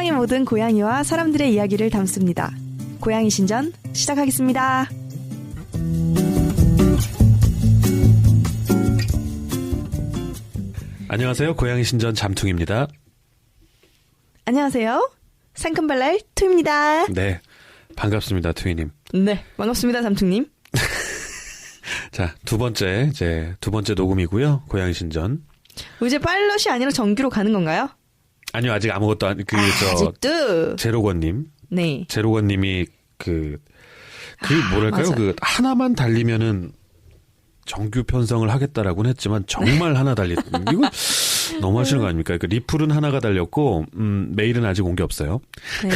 세상의 모든 고양이와 사람들의 이야기를 담습니다. 고양이 신전 시작하겠습니다. 안녕하세요. 고양이 신전 잠퉁입니다. 안녕하세요. 상큼발랄 투입니다. 네, 반갑습니다, 투이님. 네, 반갑습니다, 잠퉁님. 자, 두 번째 녹음이고요. 고양이 신전. 이제 파일럿이 아니라 정규로 가는 건가요? 아니요, 아직 아무것도 아직도. 제로건님. 네. 제로건님이 뭐랄까요? 맞아요. 하나만 달리면은 정규 편성을 하겠다라고는 했지만 정말 하나 이거 너무 하시는 거 아닙니까? 리플은 하나가 달렸고 메일은 아직 온 게 없어요. 네.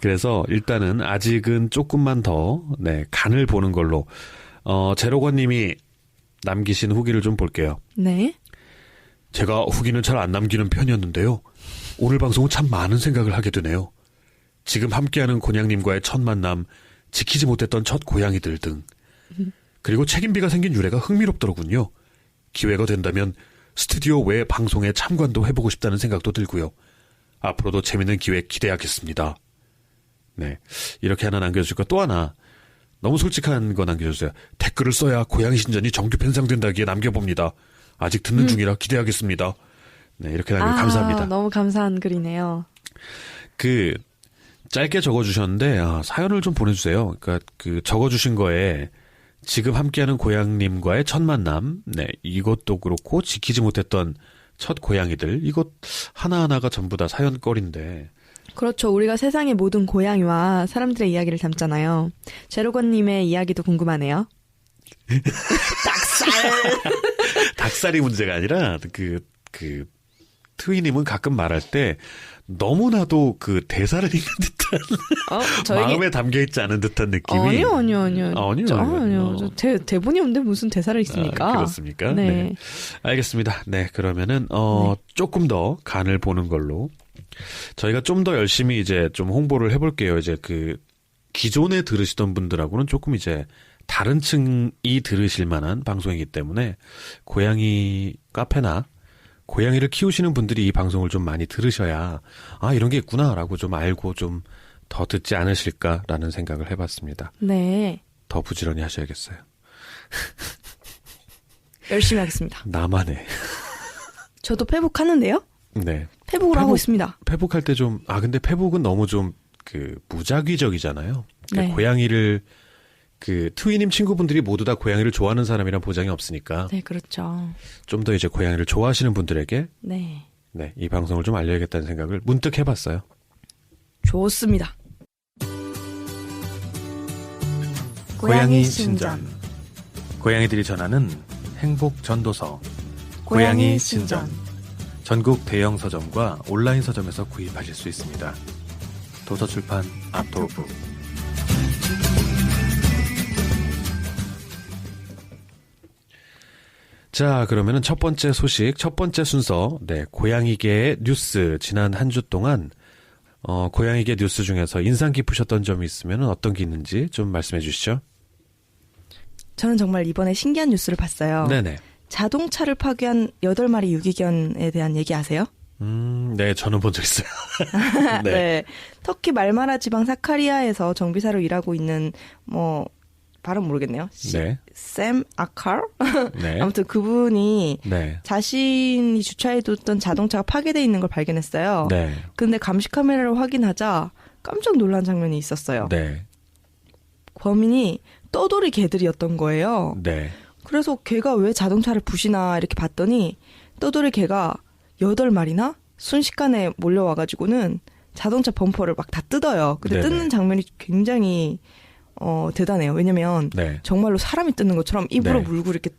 그래서 일단은 아직은 조금만 더 간을 보는 걸로 제로건님이 남기신 후기를 좀 볼게요. 네. 제가 후기는 잘 안 남기는 편이었는데요. 오늘 방송은 참 많은 생각을 하게 되네요. 지금 함께하는 곤양님과의 첫 만남, 지키지 못했던 첫 고양이들 등. 그리고 책임비가 생긴 유래가 흥미롭더군요. 기회가 된다면 스튜디오 외 방송에 참관도 해보고 싶다는 생각도 들고요. 앞으로도 재밌는 기회 기대하겠습니다. 네, 이렇게 하나 남겨주시고 또 하나 너무 솔직한 거 남겨주세요. 댓글을 써야 고양이 신전이 정규 편성된다기에 남겨봅니다. 아직 듣는 중이라 기대하겠습니다. 네, 이렇게 감사합니다. 너무 감사한 글이네요. 짧게 적어주셨는데 사연을 좀 보내주세요. 그러니까 적어주신 거에 지금 함께하는 고양님과의 첫 만남, 이것도 그렇고 지키지 못했던 첫 고양이들, 이것 하나하나가 전부 다 사연거리인데. 그렇죠. 우리가 세상의 모든 고양이와 사람들의 이야기를 담잖아요. 제로건님의 이야기도 궁금하네요. 닭살이 문제가 아니라 트위님은 가끔 말할 때 너무나도 대사를 읽는 듯한 마음에 담겨있지 않은 듯한 느낌이. 아니요. 대본이 없는데 무슨 대사를 읽습니까? 그렇습니까? 네. 알겠습니다. 네, 그러면은 조금 더 간을 보는 걸로 저희가 좀 더 열심히 이제 좀 홍보를 해볼게요. 이제 기존에 들으시던 분들하고는 조금 이제 다른 층이 들으실 만한 방송이기 때문에 고양이 카페나 고양이를 키우시는 분들이 이 방송을 좀 많이 들으셔야 이런 게 있구나라고 좀 알고 좀 더 듣지 않으실까라는 생각을 해봤습니다. 네. 더 부지런히 하셔야겠어요. 열심히 하겠습니다. 나만 해. 저도 페북하는데요? 네. 페북을 하고 있습니다. 페북할 때 좀 근데 페북은 너무 좀 무작위적이잖아요. 네. 고양이를 트위님 친구분들이 모두 다 고양이를 좋아하는 사람이란 보장이 없으니까. 네, 그렇죠. 좀 더 이제 고양이를 좋아하시는 분들에게 네, 이 방송을 좀 알려야겠다는 생각을 문득 해봤어요. 좋습니다. 고양이 신전. 고양이들이 전하는 행복 전도서. 고양이 신전. 전국 대형 서점과 온라인 서점에서 구입하실 수 있습니다. 도서출판 아토북. 자, 그러면은 첫 번째 소식, 첫 번째 순서, 고양이계의 뉴스. 지난 한 주 동안 고양이계 뉴스 중에서 인상 깊으셨던 점이 있으면 어떤 게 있는지 좀 말씀해 주시죠. 저는 정말 이번에 신기한 뉴스를 봤어요. 네네. 자동차를 파괴한 8마리 유기견에 대한 얘기 아세요? 네, 저는 본 적 있어요. 네. 네. 터키 말마라 지방 사카리아에서 정비사로 일하고 있는 발음 모르겠네요. 네. 샘 아칼? 네. 아무튼 그분이 자신이 주차해뒀던 자동차가 파괴되어 있는 걸 발견했어요. 네. 근데 감시 카메라를 확인하자 깜짝 놀란 장면이 있었어요. 네. 범인이 떠돌이 개들이었던 거예요. 네. 그래서 걔가 왜 자동차를 부시나 이렇게 봤더니 떠돌이 개가 8마리나 순식간에 몰려와가지고는 자동차 범퍼를 막 다 뜯어요. 근데 뜯는 장면이 굉장히 대단해요. 왜냐면 정말로 사람이 뜯는 것처럼 입으로 물고 이렇게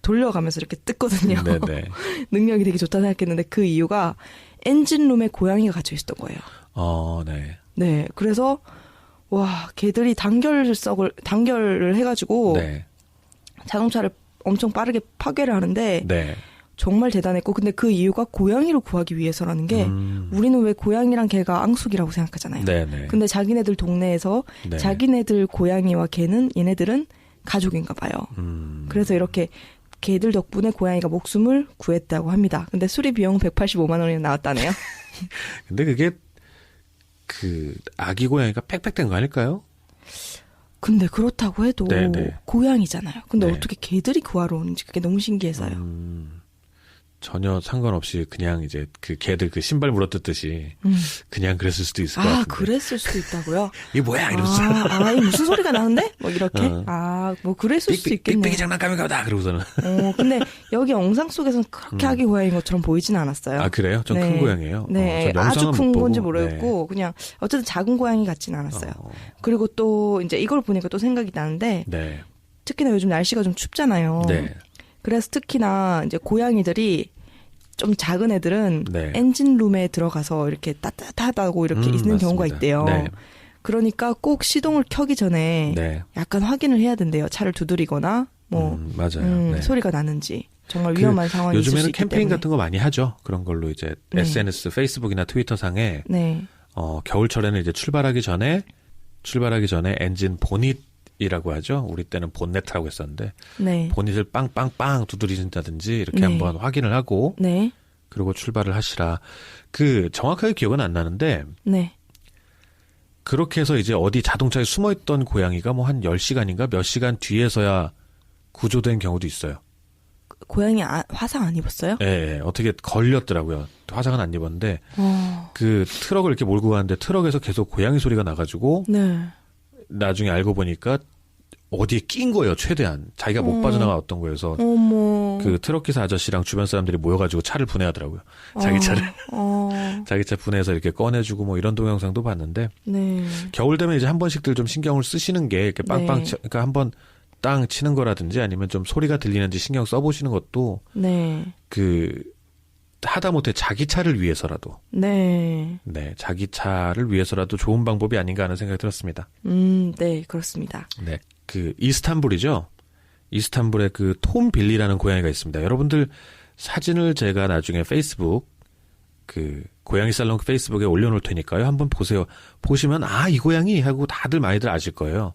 돌려가면서 이렇게 뜯거든요. 능력이 되게 좋다 생각했는데 그 이유가 엔진룸에 고양이가 갇혀 있었던 거예요. 네. 그래서 걔들이 단결을 해가지고 자동차를 엄청 빠르게 파괴를 하는데 정말 대단했고, 근데 그 이유가 고양이를 구하기 위해서라는 게 우리는 왜 고양이랑 개가 앙숙이라고 생각하잖아요. 근데 자기네들 동네에서 자기네들 고양이와 개는 얘네들은 가족인가 봐요. 그래서 이렇게 개들 덕분에 고양이가 목숨을 구했다고 합니다. 근데 수리 비용 185만 원이 나왔다네요. 근데 그게 그 아기 고양이가 빽빽된 거 아닐까요? 근데 그렇다고 해도 네네. 고양이잖아요. 근데 네. 어떻게 개들이 구하러 오는지 그게 너무 신기해서요. 전혀 상관없이 그냥 이제 그 개들 그 신발 물어뜯듯이 그냥 그랬을 수도 있을 것 아, 같은데. 그랬을 수도 있다고요? 이게 뭐야 이러면서. 이 무슨 소리가 나는데? 뭐 이렇게? 뭐 그랬을 수도 있겠네요. 삑삑이 장난감인가 보다 그러고서는. 근데 여기 영상 속에서는 그렇게 아기 고양이인 것처럼 보이진 않았어요. 아 그래요? 좀 큰 네. 고양이에요? 네, 전 아주 영상은 큰 못 보고. 건지 모르겠고 그냥 어쨌든 작은 고양이 같지는 않았어요. 그리고 또 이제 이걸 보니까 또 생각이 나는데 네. 특히나 요즘 날씨가 좀 춥잖아요. 네. 그래서 특히나 이제 고양이들이 좀 작은 애들은 네. 엔진룸에 들어가서 이렇게 따뜻하다고 이렇게 있는 맞습니다. 경우가 있대요. 네. 그러니까 꼭 시동을 켜기 전에 네. 약간 확인을 해야 된대요. 차를 두드리거나 뭐 맞아요. 네. 소리가 나는지 정말 위험한 상황이 있을 수 요즘에는 있기 캠페인 때문에. 같은 거 많이 하죠. 그런 걸로 이제 네. SNS, 페이스북이나 트위터 상에 네. 겨울철에는 이제 출발하기 전에 엔진 보닛이라고 하죠. 우리 때는 본네트라고 했었는데 네. 보닛을 빵빵빵 두드리신다든지 이렇게 네. 한번 확인을 하고 네. 그리고 출발을 하시라. 그 정확하게 기억은 안 나는데 네. 그렇게 해서 이제 어디 자동차에 숨어있던 고양이가 뭐 한 10시간인가 몇 시간 뒤에서야 구조된 경우도 있어요. 고양이 화상 안 입었어요? 예, 어떻게 걸렸더라고요. 화상은 안 입었는데 그 트럭을 이렇게 몰고 가는데 트럭에서 계속 고양이 소리가 나가지고 네. 나중에 알고 보니까 어디에 낀 거예요. 최대한 자기가 못 빠져나갔던 거여서 어머. 그 트럭 기사 아저씨랑 주변 사람들이 모여가지고 차를 분해하더라고요. 자기 차를 자기 차 분해해서 이렇게 꺼내주고 뭐 이런 동영상도 봤는데 네. 겨울 되면 이제 한 번씩들 좀 신경을 쓰시는 게 이렇게 빵빵 네. 그러니까 한번 땅 치는 거라든지 아니면 좀 소리가 들리는지 신경 써보시는 것도 네. 그 하다못해 자기 차를 위해서라도 네. 네 자기 차를 위해서라도 좋은 방법이 아닌가 하는 생각이 들었습니다. 네, 그렇습니다. 네, 그 이스탄불이죠. 이스탄불에 그 톰 빌리라는 고양이가 있습니다. 여러분들 사진을 제가 나중에 페이스북 그 고양이 살롱 페이스북에 올려놓을 테니까요. 한번 보세요. 보시면 이 고양이 하고 다들 많이들 아실 거예요.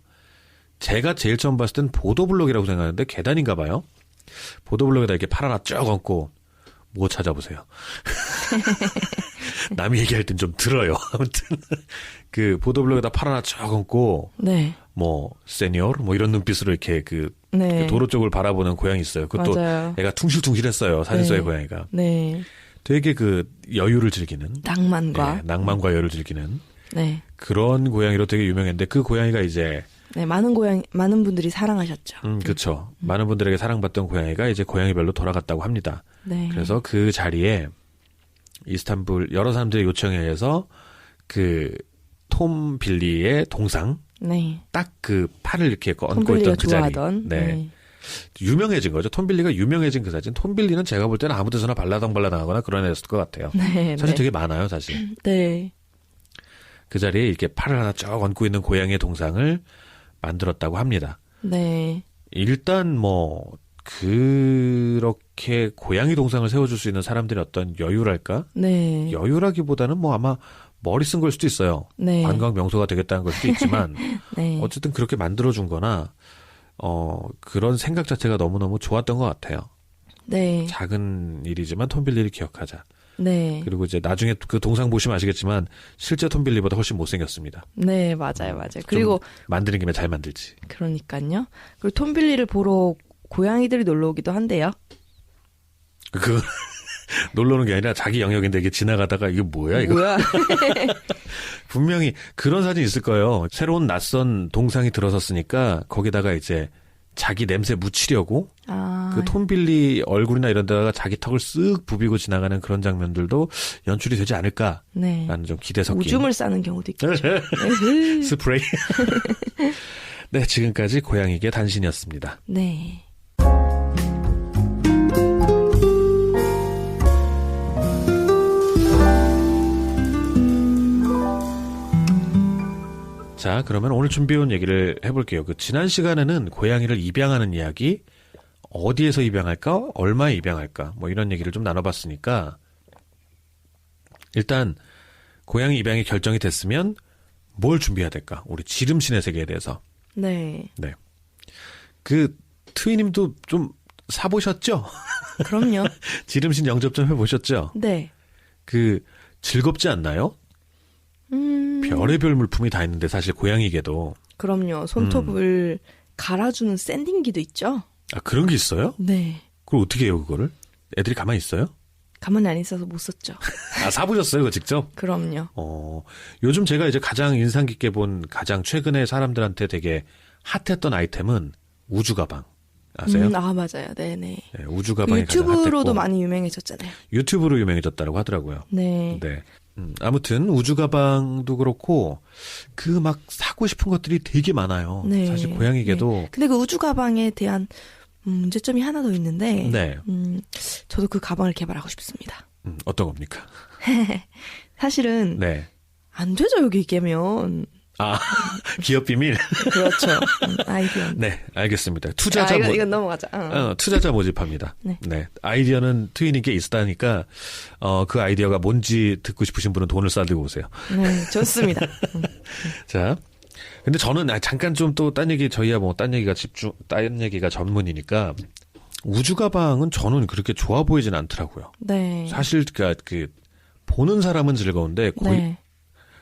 제가 제일 처음 봤을 땐 보도블록이라고 생각하는데 계단인가 봐요. 보도블록에다 이렇게 팔 하나 쭉 얹고 뭐 찾아보세요. 남이 얘기할 땐 좀 들어요. 아무튼 그 보도블록에다 팔 하나 쭉 얹고 네. 뭐 세니어르 뭐 이런 눈빛으로 이렇게 그 네. 도로 쪽을 바라보는 고양이 있어요. 그것도 맞아요. 애가 퉁실퉁실했어요. 사진 속의 네. 고양이가. 네. 되게 그 여유를 즐기는 낭만과. 네, 낭만과 여유를 즐기는 네. 그런 고양이로 되게 유명했는데 그 고양이가 이제 네, 많은 분들이 사랑하셨죠. 그렇죠. 많은 분들에게 사랑받던 고양이가 이제 고양이별로 돌아갔다고 합니다. 네. 그래서 그 자리에 이스탄불 여러 사람들의 요청에 의해서 그 톰 빌리의 동상 네. 딱 그 팔을 이렇게 얹고 톰 빌리가 있던 그 자리. 좋아하던. 네. 유명해진 거죠. 톰 빌리가 유명해진 그 사진. 톰 빌리는 제가 볼 때는 아무 데서나 발라당발라당하거나 그런 애였을 것 같아요. 네. 사실 네. 되게 많아요, 사실. 네. 그 자리에 이렇게 팔을 하나 쭉 얹고 있는 고양이의 동상을 만들었다고 합니다. 네. 일단 뭐 그렇게 고양이 동상을 세워줄 수 있는 사람들의 어떤 여유랄까? 네. 여유라기보다는 뭐 아마 머리 쓴 걸 수도 있어요. 네. 관광 명소가 되겠다는 걸 수도 있지만 네. 어쨌든 그렇게 만들어준 거나 그런 생각 자체가 너무너무 좋았던 것 같아요. 네. 작은 일이지만 톰빌리를 기억하자. 네. 그리고 이제 나중에 그 동상 보시면 아시겠지만 실제 톰빌리보다 훨씬 못생겼습니다. 네, 맞아요, 맞아요. 그리고 만드는 김에 잘 만들지. 그러니까요. 그리고 톰빌리를 보러 고양이들이 놀러 오기도 한대요. 그 놀러 오는 게 아니라 자기 영역인데 이게 지나가다가 이거 뭐야 이거. 뭐야? 분명히 그런 사진이 있을 거예요. 새로운 낯선 동상이 들어섰으니까 거기다가 이제 자기 냄새 묻히려고 그 톰빌리 얼굴이나 이런 데다가 자기 턱을 쓱 부비고 지나가는 그런 장면들도 연출이 되지 않을까라는 네. 좀 기대 섞인 오줌을 싸는 경우도 있겠죠. 스프레이. 네, 지금까지 고양이계 단신이었습니다. 네. 자, 그러면 오늘 준비해온 얘기를 해볼게요. 그 지난 시간에는 고양이를 입양하는 이야기, 어디에서 입양할까, 얼마에 입양할까, 뭐 이런 얘기를 좀 나눠봤으니까 일단 고양이 입양이 결정이 됐으면 뭘 준비해야 될까? 우리 지름신의 세계에 대해서. 네. 네. 그 트위님도 좀 사보셨죠? 그럼요. 지름신 영접 좀 해보셨죠? 네. 그 즐겁지 않나요? 별의별 물품이 다 있는데 사실 고양이에게도. 그럼요. 손톱을 갈아주는 샌딩기도 있죠. 아, 그런 게 있어요? 네. 그걸 어떻게 해요, 그거를? 애들이 가만히 있어요? 가만히 안 있어서 못 썼죠. 아, 사보셨어요, 그거 직접? 그럼요. 요즘 제가 이제 가장 인상 깊게 본 가장 최근에 사람들한테 되게 핫했던 아이템은 우주 가방. 아세요? 아, 맞아요. 네네. 네, 우주 그 가방이 가장 유튜브로도 핫했고 많이 유명해졌잖아요. 유튜브로 유명해졌다고 하더라고요. 네. 네. 아무튼 우주 가방도 그렇고 그 막 사고 싶은 것들이 되게 많아요. 네. 사실 고양이에게도. 네. 근데 그 우주 가방에 대한 문제점이 하나 더 있는데, 네. 저도 그 가방을 개발하고 싶습니다. 어떤 겁니까? 사실은 네. 안 되죠, 여기 얘기하면. 아, 기업 비밀. 그렇죠. 아이디어. 네, 알겠습니다. 투자자 이건 넘어가자. 투자자 모집합니다. 네. 아이디어는 트위닝께 있다니까 그 아이디어가 뭔지 듣고 싶으신 분은 돈을 싸들고 오세요. 네, 좋습니다. 자, 근데 저는 잠깐 좀 또 딴 얘기 저희야 뭐 딴 얘기가 전문이니까 우주 가방은 저는 그렇게 좋아 보이진 않더라고요. 네. 사실 그 보는 사람은 즐거운데 네.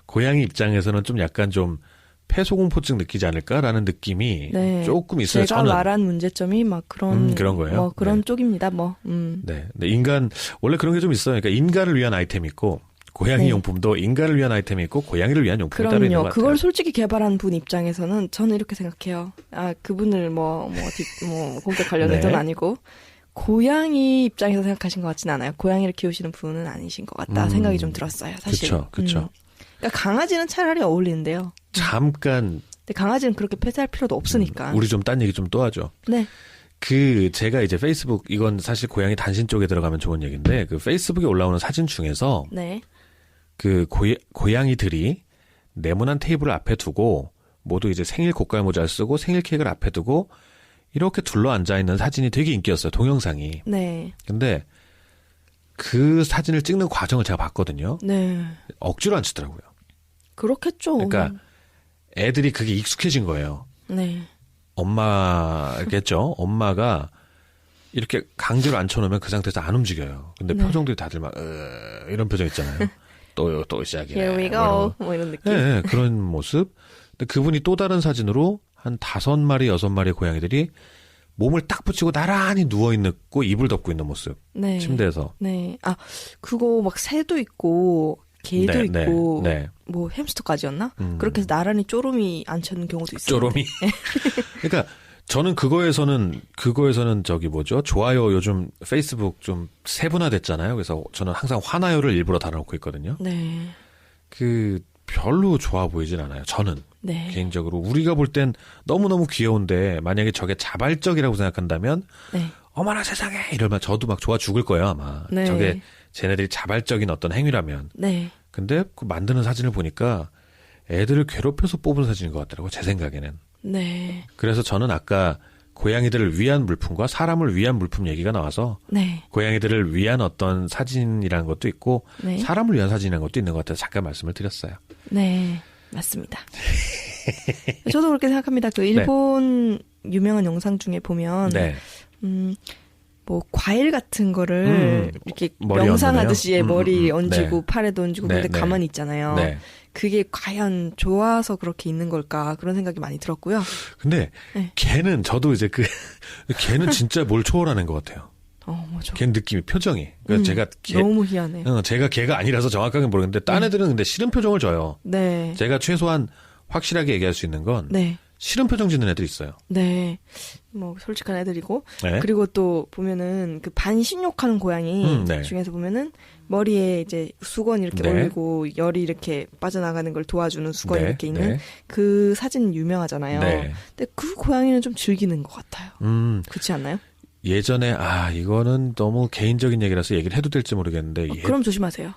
고양이 입장에서는 좀 약간 좀 폐소공포증 느끼지 않을까라는 느낌이 네. 조금 있어요. 제가 저는 말한 문제점이 막 그런 거예요. 뭐 그런 네. 쪽입니다. 뭐. 네. 인간 원래 그런 게 좀 있어요. 그러니까 인간을 위한 아이템이 있고 고양이 네. 용품도 인간을 위한 아이템이 있고 고양이를 위한 용품이 따로 있는 것 그럼요. 같아요. 그걸 솔직히 개발한 분 입장에서는 저는 이렇게 생각해요. 아, 그분을 공격하려는 네. 건 아니고 고양이 입장에서 생각하신 것 같지는 않아요. 고양이를 키우시는 분은 아니신 것 같다 생각이 좀 들었어요. 사실. 그렇죠. 그러니까 강아지는 차라리 어울리는데요. 잠깐 근데 강아지는 그렇게 폐쇄할 필요도 없으니까. 우리 좀 딴 얘기 좀 또 하죠. 네. 제가 이제 페이스북 이건 사실 고양이 단신 쪽에 들어가면 좋은 얘기인데 그 페이스북에 올라오는 사진 중에서 네. 그 고양이들이 네모난 테이블을 앞에 두고 모두 이제 생일 고깔 모자를 쓰고 생일 케이크를 앞에 두고 이렇게 둘러 앉아 있는 사진이 되게 인기였어요. 동영상이. 네. 근데 그 사진을 찍는 과정을 제가 봤거든요. 네. 억지로 안 치더라고요. 그렇겠죠. 그러니까 애들이 그게 익숙해진 거예요. 네. 엄마겠죠. 엄마가 이렇게 강제로 앉혀놓으면 그 상태에서 안 움직여요. 근데 네. 표정들이 다들 막 이런 표정 있잖아요. 또 시작이네. Here we go. 뭐 이런 느낌. 네, 그런 모습. 근데 그분이 또 다른 사진으로 한 5마리, 6마리의 고양이들이 몸을 딱 붙이고 나란히 누워있고 이불 덮고 있는 모습. 네. 침대에서. 네. 아, 그거 막 새도 있고, 개도 네, 있고, 네. 뭐 햄스터까지였나? 그렇게 해서 나란히 쪼름이 앉혀놓은 경우도 있어요. 쪼롬이. 그러니까 저는 그거에서는 저기 뭐죠? 좋아요 요즘 페이스북 좀 세분화됐잖아요. 그래서 저는 항상 화나요를 일부러 달아놓고 있거든요. 네. 별로 좋아 보이진 않아요. 저는. 네. 개인적으로 우리가 볼 땐 너무너무 귀여운데 만약에 저게 자발적이라고 생각한다면 네. 어머나 세상에 이러면 저도 막 좋아 죽을 거예요 아마. 네. 저게 쟤네들이 자발적인 어떤 행위라면. 네. 근데 그 만드는 사진을 보니까 애들을 괴롭혀서 뽑은 사진인 것 같더라고요. 제 생각에는. 네. 그래서 저는 아까 고양이들을 위한 물품과 사람을 위한 물품 얘기가 나와서 네. 고양이들을 위한 어떤 사진이라는 것도 있고 네. 사람을 위한 사진이라는 것도 있는 것 같아서 잠깐 말씀을 드렸어요. 네. 맞습니다. 저도 그렇게 생각합니다. 그 일본 유명한 영상 중에 보면 네. 뭐 과일 같은 거를 이렇게 머리 명상하듯이 얹네요. 머리 얹고 네. 팔에도 얹고 네, 근데 네. 가만히 있잖아요. 네. 그게 과연 좋아서 그렇게 있는 걸까 그런 생각이 많이 들었고요. 근데 네. 걔는 저도 이제 걔는 진짜 뭘 초월하는 것 같아요. 맞아. 걔 느낌이 표정이. 그러니까 제가 너무 희한해. 제가 걔가 아니라서 정확하게 모르겠는데 딴 애들은 근데 싫은 표정을 줘요. 네. 제가 최소한 확실하게 얘기할 수 있는 건 네. 싫은 표정 짓는 애들이 있어요. 네. 뭐 솔직한 애들이고 네. 그리고 또 보면은 그 반신욕하는 고양이 네. 중에서 보면은 머리에 이제 수건 이렇게 네. 올리고 열이 이렇게 빠져나가는 걸 도와주는 수건이 네. 이렇게 있는 네. 그 사진 유명하잖아요. 네. 근데 그 고양이는 좀 즐기는 것 같아요. 그렇지 않나요? 예전에 이거는 너무 개인적인 얘기라서 얘기를 해도 될지 모르겠는데 그럼 조심하세요.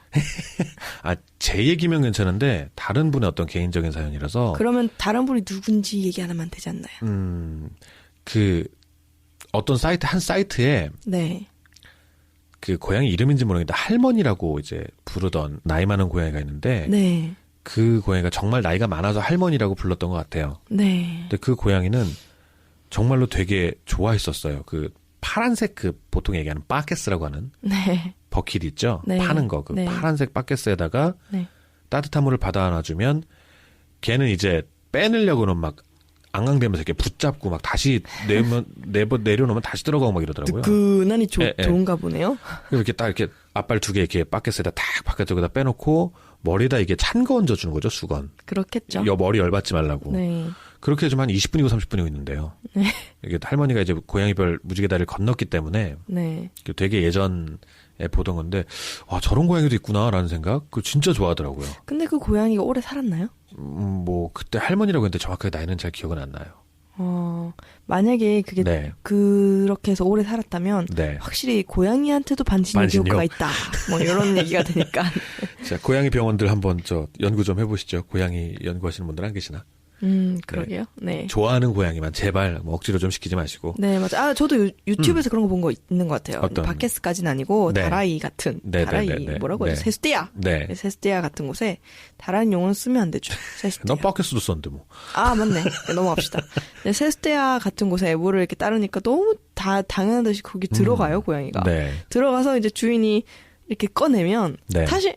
제 얘기면 괜찮은데 다른 분의 어떤 개인적인 사연이라서 그러면 다른 분이 누군지 얘기 안 하면 되지 않나요? 어떤 한 사이트에 네. 그 고양이 이름인지 모르겠는데 할머니라고 이제 부르던 나이 많은 고양이가 있는데 네. 그 고양이가 정말 나이가 많아서 할머니라고 불렀던 것 같아요. 네. 근데 그 고양이는 정말로 되게 좋아했었어요. 파란색 보통 얘기하는 바켓스라고 하는 네. 버킷 있죠? 네. 파는 거. 네. 파란색 바켓스에다가 네. 따뜻한 물을 받아 안아주면 걔는 이제 빼내려고는 막 앙앙대면서 이렇게 붙잡고 막 다시 내려놓으면 다시 들어가고 막 이러더라고요. 뜨끈하니 좋은가 보네요. 이렇게 딱 이렇게 앞발 2개 이렇게 바켓에다 딱 바깥쪽에다 빼놓고 머리에다 이게 찬 거 얹어주는 거죠, 수건. 그렇겠죠. 머리 열받지 말라고. 네. 그렇게 좀 한 20분이고 30분이고 있는데요. 네. 이게 할머니가 이제 고양이별 무지개 다리를 건넜기 때문에 네. 되게 예전에 보던 건데 저런 고양이도 있구나라는 생각. 그 진짜 좋아하더라고요. 근데 그 고양이가 오래 살았나요? 뭐 그때 할머니라고 했는데 정확하게 나이는 잘 기억은 안 나요. 만약에 그게 네. 그렇게 해서 오래 살았다면 네. 확실히 고양이한테도 반신욕 반신욕? 효과가 있다. 뭐 이런 얘기가 되니까. 자, 고양이 병원들 한번 연구 좀 해보시죠. 고양이 연구하시는 분들 안 계시나? 그러게요. 네. 좋아하는 고양이만 제발 뭐 억지로 좀 시키지 마시고. 네, 맞아. 저도 유튜브에서 그런 거 본 거 있는 것 같아요. 어떤? 바켓스까지는 아니고 네. 다라이 같은 네, 다라이 네, 네, 네. 뭐라고 하죠? 네. 세스테야. 네. 세스테야 같은 곳에 다른 용어는 쓰면 안 되죠. 세스테야. 넌 바켓스도 썼는데 뭐. 아, 맞네. 네, 넘어갑시다. 네, 세스테야 같은 곳에 물을 이렇게 따르니까 너무 다 당연한 듯이 거기 들어가요, 고양이가. 네. 들어가서 이제 주인이 이렇게 꺼내면 네. 다시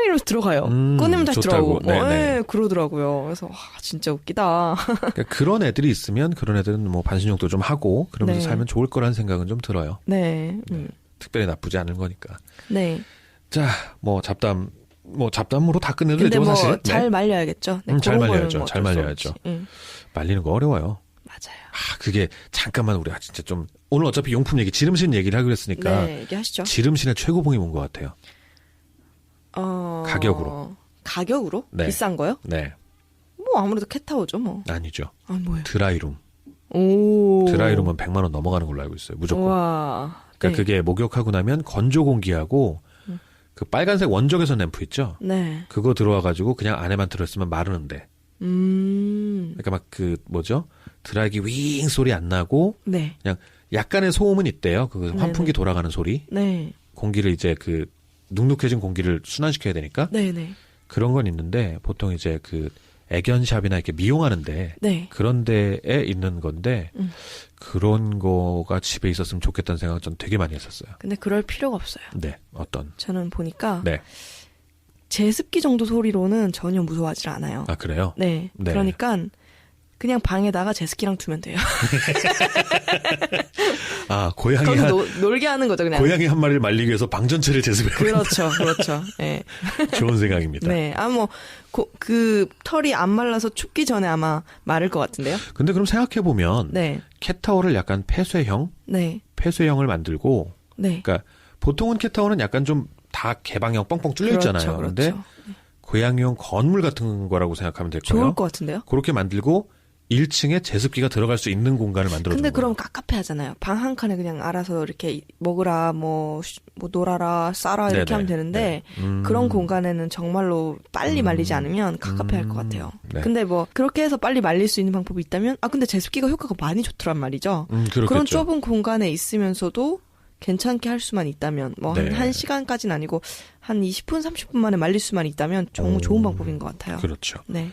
이러면서 들어가요. 꺼내면 다시 좋다고. 들어가고. 뭐, 네네. 그러더라고요. 그래서 진짜 웃기다. 그러니까 그런 애들이 있으면 그런 애들은 뭐 반신욕도 좀 하고 그러면서 네. 살면 좋을 거라는 생각은 좀 들어요. 네. 특별히 나쁘지 않은 거니까. 네. 자, 잡담으로 다 끝내도 근데 되죠, 뭐 사실. 잘 네. 말려야겠죠. 네, 잘 그런 거는 말려야죠. 뭐 잘 어쩔 수 말려야죠. 없지. 말리는 거 어려워요. 맞아요. 그게 잠깐만 우리가 진짜 좀 오늘 어차피 용품 얘기, 지름신 얘기를 하기로 했으니까 네, 얘기하시죠. 지름신의 최고봉이 뭔 것 같아요? 가격으로. 가격으로? 네. 비싼 거요? 네, 뭐 아무래도 캣타워죠, 뭐. 아니죠. 아, 뭐예요? 드라이룸. 오. 드라이룸은 100만 원 넘어가는 걸로 알고 있어요. 무조건. 와. 그러니까 네. 그게 목욕하고 나면 건조 공기하고 그 빨간색 원적외선 램프 있죠? 네. 그거 들어와가지고 그냥 안에만 들어있으면 마르는데. 그러니까 막 드라이기 윙 소리 안 나고 네. 그냥 약간의 소음은 있대요. 그 환풍기 돌아가는 소리. 네. 공기를 이제 눅눅해진 공기를 순환시켜야 되니까. 네네. 그런 건 있는데 보통 이제 애견샵이나 이렇게 미용하는데 네. 그런 데에 있는 건데 그런 거가 집에 있었으면 좋겠다는 생각을 전 되게 많이 했었어요. 근데 그럴 필요가 없어요. 네, 어떤? 저는 보니까 네. 제습기 정도 소리로는 전혀 무서워하지 않아요. 아, 그래요? 네. 네. 그러니까 그냥 방에다가 제습기랑 두면 돼요. 고양이 거기서 놀게 하는 거죠, 그냥. 고양이 한 마리를 말리기 위해서 방전체를 제습해. 그렇죠, 그렇죠. 네. 좋은 생각입니다. 네. 그 털이 안 말라서 춥기 전에 아마 마를 것 같은데요. 근데 그럼 생각해 보면 네. 캣타워를 약간 네. 폐쇄형을 만들고, 네. 그러니까 보통은 캣타워는 약간 좀 다 개방형 뻥뻥 뚫려 있잖아요. 그렇죠. 근데 고양이용 건물 같은 거라고 생각하면 될 거예요. 좋을 것 같은데요. 그렇게 만들고 1층에 제습기가 들어갈 수 있는 공간을 만들어 주는 근데 거예요. 그럼 깝깝해 하잖아요. 방 한 칸에 그냥 알아서 이렇게 먹으라, 뭐 놀아라, 싸라 이렇게 네네. 하면 되는데 네. 그런 공간에는 정말로 빨리 말리지 않으면 깝깝해 할 것 같아요. 네. 근데 뭐 그렇게 해서 빨리 말릴 수 있는 방법이 있다면 근데 제습기가 효과가 많이 좋더란 말이죠. 그렇겠죠. 그런 좁은 공간에 있으면서도 괜찮게 할 수만 있다면 뭐 네. 한 1시간까지는 아니고 한 20분, 30분 만에 말릴 수만 있다면 정말 좋은 방법인 것 같아요. 그렇죠. 네.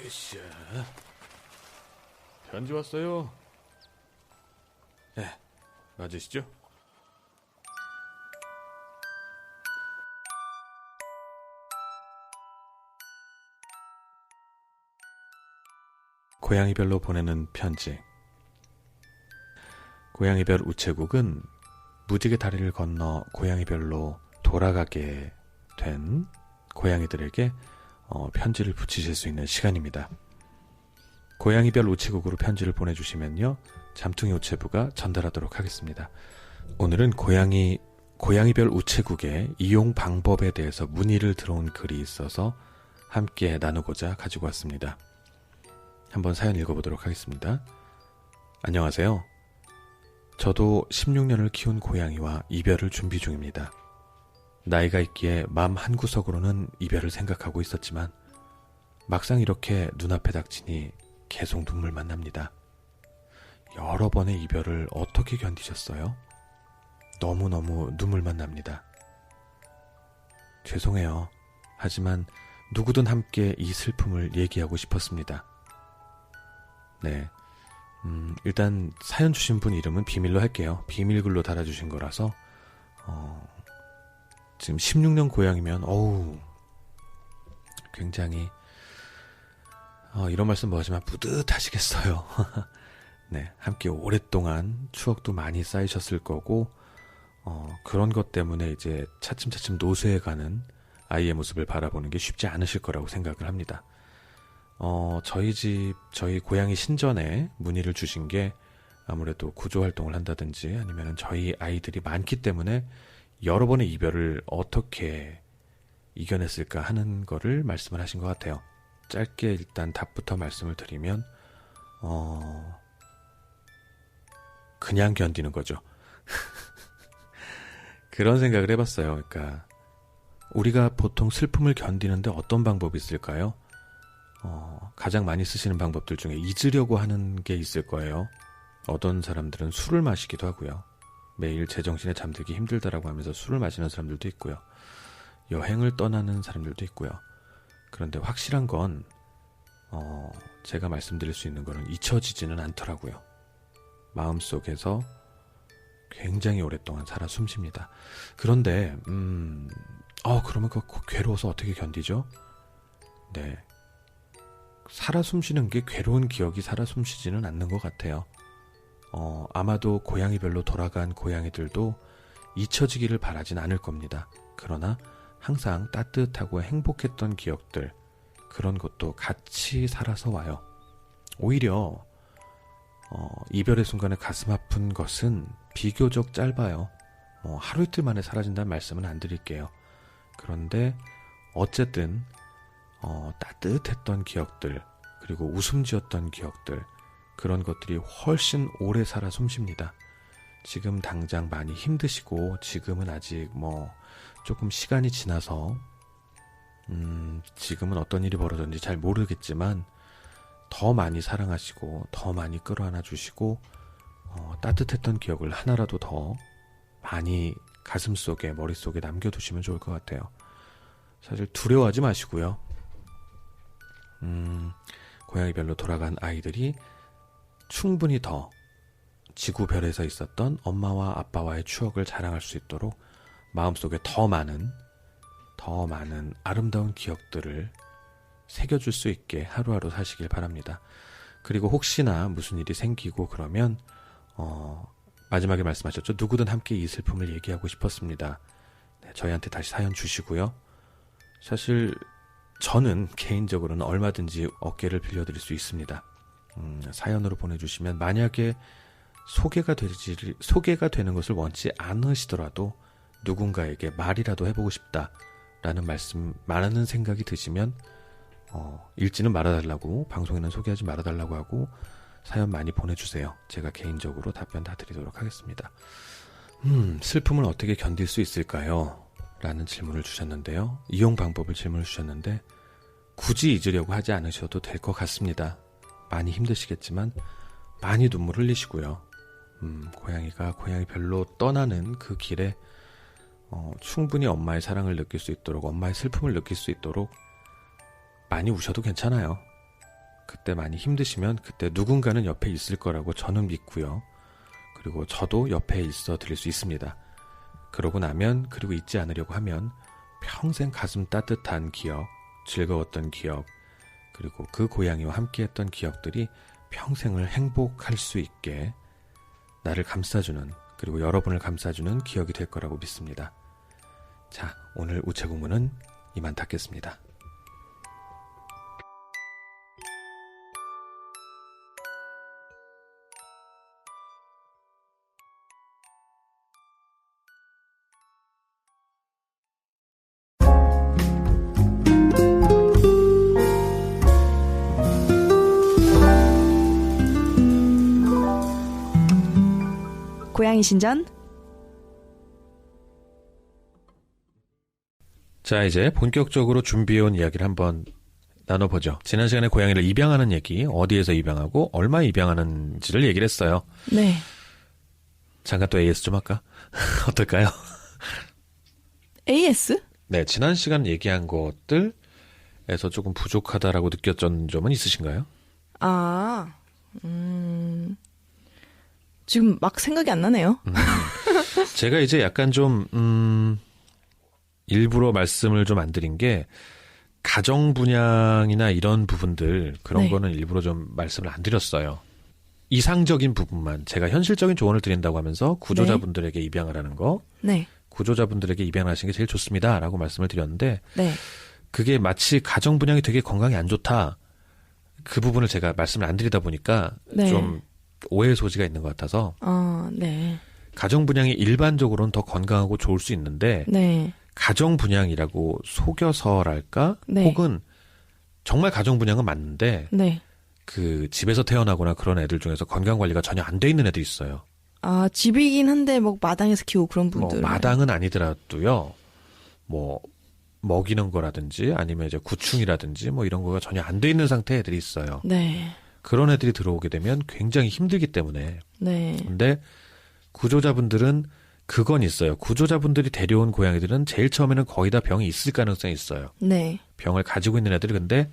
으쌰. 편지 왔어요. 네, 맞으시죠? 고양이별로 보내는 편지. 고양이별 우체국은 무지개 다리를 건너 고양이별로 돌아가게 된 고양이들에게 편지를 붙이실 수 있는 시간입니다. 고양이별 우체국으로 편지를 보내주시면요, 잠퉁이 우체부가 전달하도록 하겠습니다. 오늘은 고양이별 우체국의 이용 방법에 대해서 문의를 들어온 글이 있어서 함께 나누고자 가지고 왔습니다. 한번 사연 읽어보도록 하겠습니다. 안녕하세요. 저도 16년을 키운 고양이와 이별을 준비 중입니다. 나이가 있기에 마음 한구석으로는 이별을 생각하고 있었지만 막상 이렇게 눈앞에 닥치니 계속 눈물만 납니다. 여러 번의 이별을 어떻게 견디셨어요? 너무너무 눈물만 납니다. 죄송해요. 하지만 누구든 함께 이 슬픔을 얘기하고 싶었습니다. 네. 일단 사연 주신 분 이름은 비밀로 할게요. 비밀글로 달아주신 거라서 지금 16년 고양이면 굉장히 이런 말씀 뭐 하지만 뿌듯하시겠어요. 네, 함께 오랫동안 추억도 많이 쌓이셨을 거고 그런 것 때문에 이제 차츰차츰 노쇠해가는 아이의 모습을 바라보는 게 쉽지 않으실 거라고 생각을 합니다. 저희 고양이 신전에 문의를 주신 게 아무래도 구조활동을 한다든지 아니면 저희 아이들이 많기 때문에 여러 번의 이별을 어떻게 이겨냈을까 하는 거를 말씀을 하신 것 같아요. 짧게 일단 답부터 말씀을 드리면, 그냥 견디는 거죠. 그런 생각을 해봤어요. 그러니까, 우리가 보통 슬픔을 견디는데 어떤 방법이 있을까요? 가장 많이 쓰시는 방법들 중에 잊으려고 하는 게 있을 거예요. 어떤 사람들은 술을 마시기도 하고요. 매일 제정신에 잠들기 힘들다라고 하면서 술을 마시는 사람들도 있고요. 여행을 떠나는 사람들도 있고요. 그런데 확실한 건 제가 말씀드릴 수 있는 거는 잊혀지지는 않더라고요. 마음속에서 굉장히 오랫동안 살아 숨쉽니다. 그런데 그러면 그 괴로워서 어떻게 견디죠? 네. 살아 숨쉬는 게 괴로운 기억이 살아 숨쉬지는 않는 것 같아요. 아마도 고양이별로 돌아간 고양이들도 잊혀지기를 바라진 않을 겁니다. 그러나 항상 따뜻하고 행복했던 기억들, 그런 것도 같이 살아서 와요. 오히려 이별의 순간에 가슴 아픈 것은 비교적 짧아요. 하루 이틀 만에 사라진다는 말씀은 안 드릴게요. 그런데 어쨌든 따뜻했던 기억들, 그리고 웃음 지었던 기억들, 그런 것들이 훨씬 오래 살아 숨쉽니다. 지금 당장 많이 힘드시고 지금은 아직 조금 시간이 지나서 지금은 어떤 일이 벌어졌는지 잘 모르겠지만 더 많이 사랑하시고 더 많이 끌어안아 주시고 따뜻했던 기억을 하나라도 더 많이 가슴속에 머릿속에 남겨두시면 좋을 것 같아요. 사실 두려워하지 마시고요. 고양이별로 돌아간 아이들이 충분히 더 지구별에서 있었던 엄마와 아빠와의 추억을 자랑할 수 있도록 마음속에 더 많은 아름다운 기억들을 새겨줄 수 있게 하루하루 사시길 바랍니다. 그리고 혹시나 무슨 일이 생기고 그러면 마지막에 말씀하셨죠. 누구든 함께 이 슬픔을 얘기하고 싶었습니다. 네, 저희한테 다시 사연 주시고요. 사실 저는 개인적으로는 얼마든지 어깨를 빌려드릴 수 있습니다. 사연으로 보내주시면 만약에 소개가 되는 것을 원치 않으시더라도 누군가에게 말이라도 해보고 싶다라는 말하는 생각이 드시면 읽지는 말아달라고, 방송에는 소개하지 말아달라고 하고 사연 많이 보내주세요. 제가 개인적으로 답변 다 드리도록 하겠습니다. 슬픔을 어떻게 견딜 수 있을까요? 라는 질문을 주셨는데요. 이용 방법을 질문을 주셨는데 굳이 잊으려고 하지 않으셔도 될 것 같습니다. 많이 힘드시겠지만 많이 눈물 흘리시고요. 고양이가 고양이 별로 떠나는 그 길에 충분히 엄마의 사랑을 느낄 수 있도록, 엄마의 슬픔을 느낄 수 있도록 많이 우셔도 괜찮아요. 그때 많이 힘드시면 그때 누군가는 옆에 있을 거라고 저는 믿고요. 그리고 저도 옆에 있어 드릴 수 있습니다. 그러고 나면, 그리고 잊지 않으려고 하면 평생 가슴 따뜻한 기억, 즐거웠던 기억, 그리고 그 고양이와 함께했던 기억들이 평생을 행복할 수 있게 나를 감싸주는, 그리고 여러분을 감싸주는 기억이 될 거라고 믿습니다. 자, 오늘 우체국문은 이만 닫겠습니다. 고양이 신전. 자, 이제 본격적으로 준비해온 이야기를 한번 나눠보죠. 지난 시간에 고양이를 입양하는 얘기, 어디에서 입양하고 얼마 입양하는지를 얘기를 했어요. 네. 잠깐 또 AS 좀 할까? 어떨까요? AS? 네, 지난 시간 얘기한 것들 에서 조금 부족하다라고 느꼈던 점은 있으신가요? 아, 지금 막 생각이 안 나네요. 제가 이제 약간 좀 일부러 말씀을 좀 안 드린 게 가정 분양이나 이런 부분들 그런 네. 거는 일부러 좀 말씀을 안 드렸어요. 이상적인 부분만 제가 현실적인 조언을 드린다고 하면서 구조자분들에게 입양을 하는 거, 네, 구조자분들에게 입양을 하시는 게 제일 좋습니다라고 말씀을 드렸는데 네, 그게 마치 가정 분양이 되게 건강에 안 좋다. 그 부분을 제가 말씀을 안 드리다 보니까 네. 좀 오해의 소지가 있는 것 같아서 네, 가정 분양이 일반적으로는 더 건강하고 좋을 수 있는데 네, 가정 분양이라고 속여서랄까? 네. 혹은 정말 가정 분양은 맞는데 네. 그 집에서 태어나거나 그런 애들 중에서 건강 관리가 전혀 안 돼 있는 애들이 있어요. 아, 집이긴 한데 뭐 마당에서 키우고 그런 분들. 뭐 마당은 아니더라도요. 뭐 먹이는 거라든지 아니면 이제 구충이라든지 뭐 이런 거가 전혀 안 돼 있는 상태의 애들이 있어요. 네, 그런 애들이 들어오게 되면 굉장히 힘들기 때문에. 네, 근데 구조자분들은 그건 있어요. 구조자분들이 데려온 고양이들은 제일 처음에는 거의 다 병이 있을 가능성이 있어요. 네, 병을 가지고 있는 애들이 근데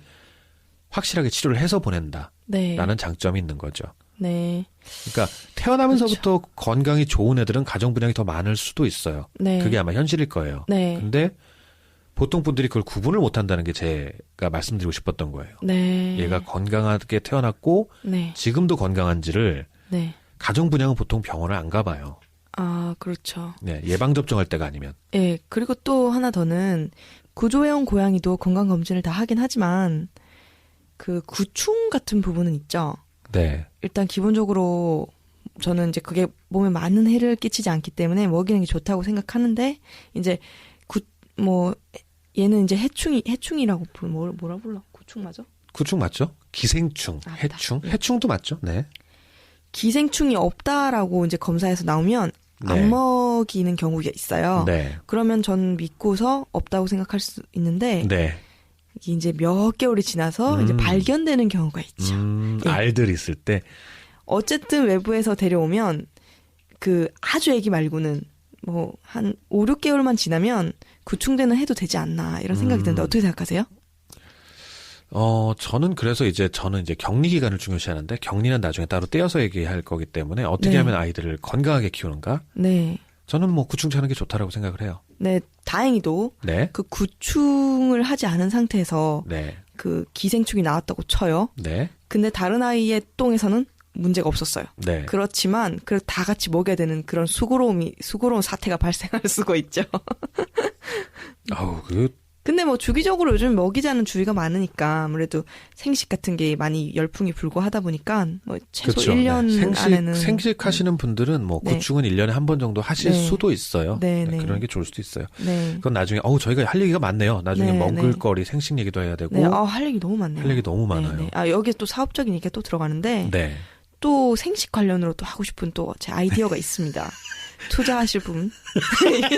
확실하게 치료를 해서 보낸다라는 네, 장점이 있는 거죠. 네, 그러니까 태어나면서부터 건강이 좋은 애들은 가정 분양이 더 많을 수도 있어요. 네. 그게 아마 현실일 거예요. 네, 근데 보통 분들이 그걸 구분을 못 한다는 게 제가 말씀드리고 싶었던 거예요. 네. 얘가 건강하게 태어났고 네, 지금도 건강한지를 네. 가정 분양은 보통 병원을 안 가봐요. 아, 그렇죠. 네, 예방 접종할 때가 아니면. 예, 그리고 또 하나 더는 구조해온 고양이도 건강검진을 다 하긴 하지만 그 구충 같은 부분은 있죠. 네, 일단 기본적으로 저는 이제 그게 몸에 많은 해를 끼치지 않기 때문에 먹이는 게 좋다고 생각하는데 이제 뭐 얘는 이제 해충이라고 뭐라 불러? 구충 맞아? 구충 맞죠? 기생충, 아, 해충, 맞다. 해충도 맞죠? 네. 기생충이 없다라고 이제 검사에서 나오면 네. 안 먹이는 경우가 있어요. 네, 그러면 전 믿고서 없다고 생각할 수 있는데 네. 이게 이제 몇 개월이 지나서 이제 발견되는 경우가 있죠. 예. 알들이 있을 때. 어쨌든 외부에서 데려오면 그 아주 애기 말고는 뭐 한 5, 6개월만 지나면 구충되는 해도 되지 않나 이런 생각이 드는데 어떻게 생각하세요? 저는 그래서 저는 이제 격리 기간을 중요시하는데 격리는 나중에 따로 떼어서 얘기할 거기 때문에 어떻게 네. 하면 아이들을 건강하게 키우는가? 네. 저는 뭐 구충차는 게 좋다라고 생각을 해요. 네, 다행히도 네. 그 구충을 하지 않은 상태에서 네. 그 기생충이 나왔다고 쳐요. 네. 근데 다른 아이의 똥에서는 문제가 없었어요. 네. 그렇지만 그래도 다 같이 먹여야 되는 그런 수고로운 사태가 발생할 수가 있죠. 아우, 근데 뭐 주기적으로 요즘 먹이자는 주의가 많으니까 아무래도 생식 같은 게 많이 열풍이 불고 하다 보니까 뭐 최소 그렇죠. 1년 네. 안에는 생식하시는 분들은 뭐 네. 구충은 1년에 한 번 정도 하실 네. 수도 있어요. 네, 네. 그런 게 좋을 수도 있어요. 네. 그건 나중에 저희가 할 얘기가 많네요. 나중에 네, 먹을 네. 거리 생식 얘기도 해야 되고 네, 할 얘기 너무 많네요. 할 얘기 너무 많아요. 네, 네. 아, 여기에 또 사업적인 얘기가 또 들어가는데 네. 또 생식 관련으로 또 하고 싶은 또 제 아이디어가 있습니다. 투자하실 분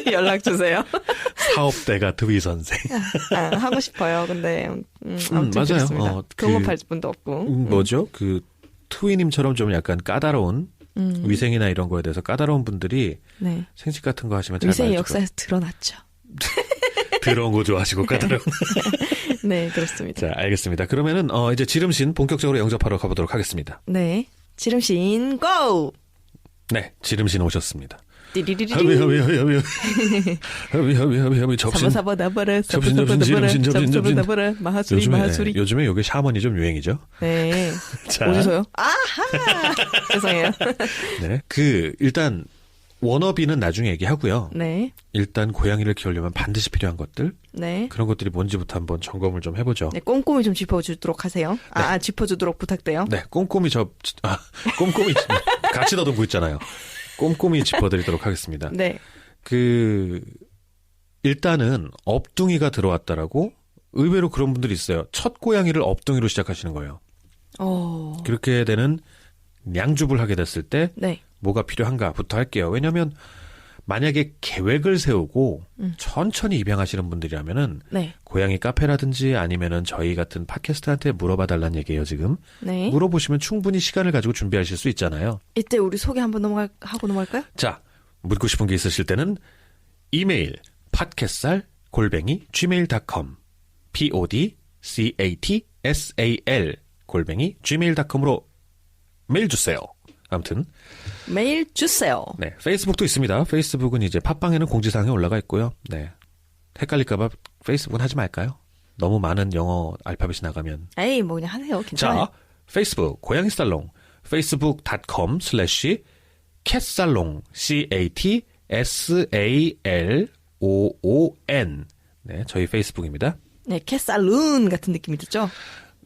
연락 주세요. 사업대가 드비 선생. 하고 싶어요. 근데 아무튼 맞아요. 그렇습니다. 동업할 분도 없고. 뭐죠? 그 트위님처럼 좀 약간 까다로운 위생이나 이런 거에 대해서 까다로운 분들이 네. 생식 같은 거 하시면 잘 위생의 맞을 역사에서 드러났죠. 더러운 거 좋아하시고 까다로운. 네, 그렇습니다. 자, 알겠습니다. 그러면은 이제 지름신 본격적으로 영접하러 가보도록 하겠습니다. 네. 지름신 고! 네, 지름신 오셨습니다. 띠리리리리. 허비 접신. 사바사바 나바라 접신, 사바사바 지름신, 나바라 접신. 사바사바 나바라 마하수리 마하수리. 요즘에 요게 샤머니 좀 유행이죠. 네. 자, 어디서요? 아하! 죄송해요. 네, 일단 워너비는 나중에 얘기하고요. 네. 일단 고양이를 키우려면 반드시 필요한 것들 네. 그런 것들이 뭔지부터 한번 점검을 좀 해보죠. 네, 꼼꼼히 좀 짚어주도록 하세요. 짚어주도록 부탁돼요. 네, 꼼꼼히 꼼꼼히 같이 더듬고 있잖아요. 꼼꼼히 짚어드리도록 하겠습니다. 네. 일단은 업둥이가 들어왔다라고 의외로 그런 분들이 있어요. 첫 고양이를 업둥이로 시작하시는 거예요. 그렇게 되는 양줍을 하게 됐을 때 네. 뭐가 필요한가부터 할게요. 왜냐하면 만약에 계획을 세우고 천천히 입양하시는 분들이라면은 네. 고양이 카페라든지 아니면은 저희 같은 팟캐스트한테 물어봐 달라는 얘기예요, 지금. 네. 물어보시면 충분히 시간을 가지고 준비하실 수 있잖아요. 이때 우리 소개 한번 하고 넘어갈까요? 자, 묻고 싶은 게 있으실 때는 이메일 팟캐스트@gmail.com catsal@gmail.com으로 메일 주세요. 아무튼 메일 주세요. 네, 페이스북도 있습니다. 페이스북은 이제 팟빵에는 공지사항이 올라가 있고요. 네, 헷갈릴까봐 페이스북은 하지 말까요? 너무 많은 영어 알파벳이 나가면. 에이, 뭐 그냥 하세요. 괜찮아요. 자, 페이스북 고양이 살롱 facebook.com/catsalon catsalon. 네, 저희 페이스북입니다. 네, 캣살룬 같은 느낌이 들죠?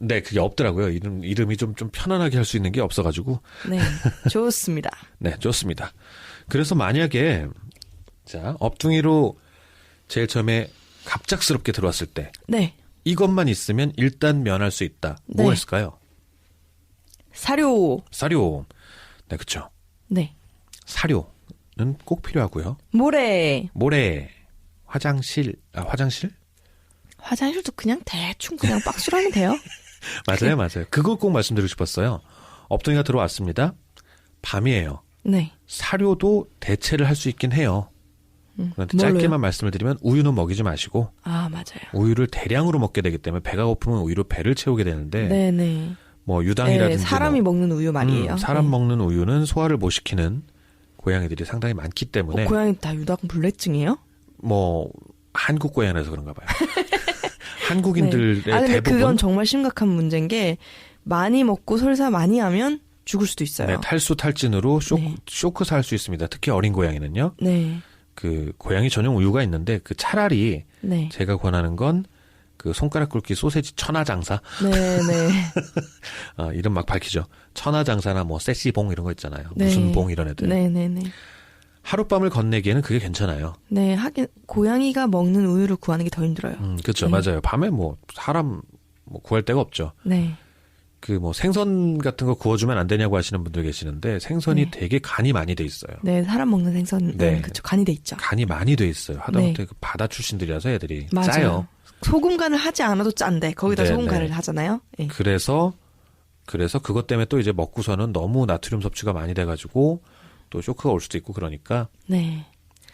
네, 그게 없더라고요. 이름이 좀 편안하게 할 수 있는 게 없어가지고. 네, 좋습니다. 네, 좋습니다. 그래서 만약에, 자, 업둥이로 제일 처음에 갑작스럽게 들어왔을 때. 네. 이것만 있으면 일단 면할 수 있다. 네. 뭐가 있을까요? 사료. 사료. 네, 그쵸. 네. 사료는 꼭 필요하고요. 모래. 모래. 화장실. 화장실도 그냥 대충 그냥 박스로 하면 돼요. 맞아요, 맞아요. 그걸 꼭 말씀드리고 싶었어요. 업둥이가 들어왔습니다. 밤이에요. 네. 사료도 대체를 할 수 있긴 해요. 그런데 뭘로요? 짧게만 말씀을 드리면 우유는 먹이지 마시고 아, 맞아요. 우유를 대량으로 먹게 되기 때문에 배가 고프면 우유로 배를 채우게 되는데 네네. 뭐 유당이라든지 네, 사람이 먹는 우유 말이에요. 사람 네. 먹는 우유는 소화를 못 시키는 고양이들이 상당히 많기 때문에 고양이 다 유당불내증이에요? 뭐 한국 고양이라서 그런가 봐요. 한국인들의 네. 아, 근데 대부분 그건 정말 심각한 문제인 게 많이 먹고 설사 많이 하면 죽을 수도 있어요. 네, 탈수 탈진으로 네. 쇼크사 할 수 있습니다. 특히 어린 고양이는요. 네. 그 고양이 전용 우유가 있는데 그 차라리 네. 제가 권하는 건 그 손가락 굵기 소세지 천하장사. 네네. 이름 막 밝히죠. 천하장사나 뭐 세시봉 이런 거 있잖아요. 네. 무슨 봉 이런 애들. 네네네. 하룻밤을 건네기에는 그게 괜찮아요. 네, 하긴 고양이가 먹는 우유를 구하는 게 더 힘들어요. 그렇죠. 네. 맞아요. 밤에 뭐 사람 뭐 구할 데가 없죠. 네. 그 뭐 생선 같은 거 구워주면 안 되냐고 하시는 분들 계시는데 생선이 네. 되게 간이 많이 돼 있어요. 네, 사람 먹는 생선, 네. 그쵸, 간이 돼 있죠. 간이 많이 돼 있어요. 하다못해 네. 그 바다 출신들이라서 애들이 맞아요. 짜요. 소금간을 하지 않아도 짠데 거기다 네, 소금간을 네. 하잖아요. 네. 그래서 그것 때문에 또 이제 먹고서는 너무 나트륨 섭취가 많이 돼가지고 또 쇼크가 올 수도 있고 그러니까 네.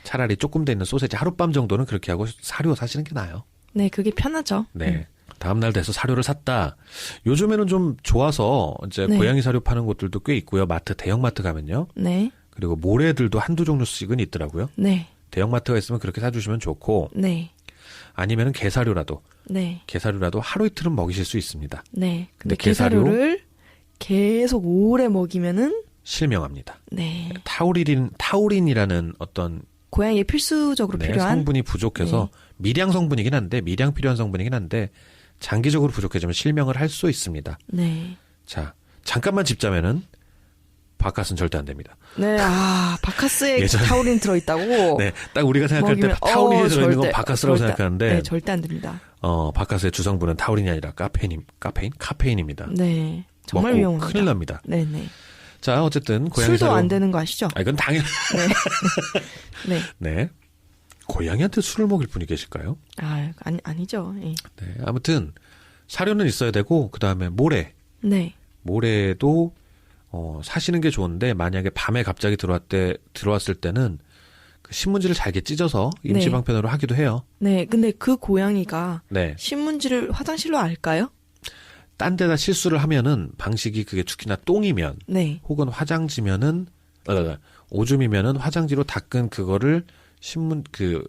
차라리 조금 돼 있는 소세지 하룻밤 정도는 그렇게 하고 사료 사시는 게 나아요. 네, 그게 편하죠. 네. 다음날 돼서 사료를 샀다. 요즘에는 좀 좋아서 이제 네. 고양이 사료 파는 곳들도 꽤 있고요. 대형마트 가면요. 네. 그리고 모래들도 한두 종류씩은 있더라고요. 네. 대형마트가 있으면 그렇게 사주시면 좋고 네. 아니면은 게사료라도 하루 이틀은 먹이실 수 있습니다. 네. 근데 근데 게사료? 게사료를 계속 오래 먹이면은 실명합니다. 네. 타우린이라는 어떤 고양이에 필수적으로 필요한 성분이 부족해서 미량 성분이긴 한데 미량 필요한 성분이긴 한데 장기적으로 부족해지면 실명을 할 수 있습니다. 네. 자, 잠깐만 짚자면은 바카스는 절대 안 됩니다. 네. 아, 바카스에 예전에- 타우린 들어 있다고. 네, 딱 우리가 생각할 때 타우린이 들어있는 건 바카스라고 생각하는데 네, 절대 안 됩니다. 바카스의 주성분은 타우린이 아니라 카페인입니다. 네. 정말 먹고 위험합니다. 큰일 납니다. 네, 네. 자, 어쨌든 고양이 술도 사료 안 되는 거 아시죠? 이건 당연. 네. 네. 고양이한테 술을 먹일 분이 계실까요? 아, 아니죠. 예. 네. 아무튼 사료는 있어야 되고 그다음에 네. 모래도 사시는 게 좋은데 만약에 밤에 갑자기 들어왔을 때는 그 신문지를 잘게 찢어서 임시 네. 방편으로 하기도 해요. 네. 근데 그 고양이가 네. 신문지를 화장실로 알까요? 딴 데다 실수를 하면은 방식이 그게 특히나 똥이면 네. 혹은 화장지면은 오줌이면은 화장지로 닦은 그거를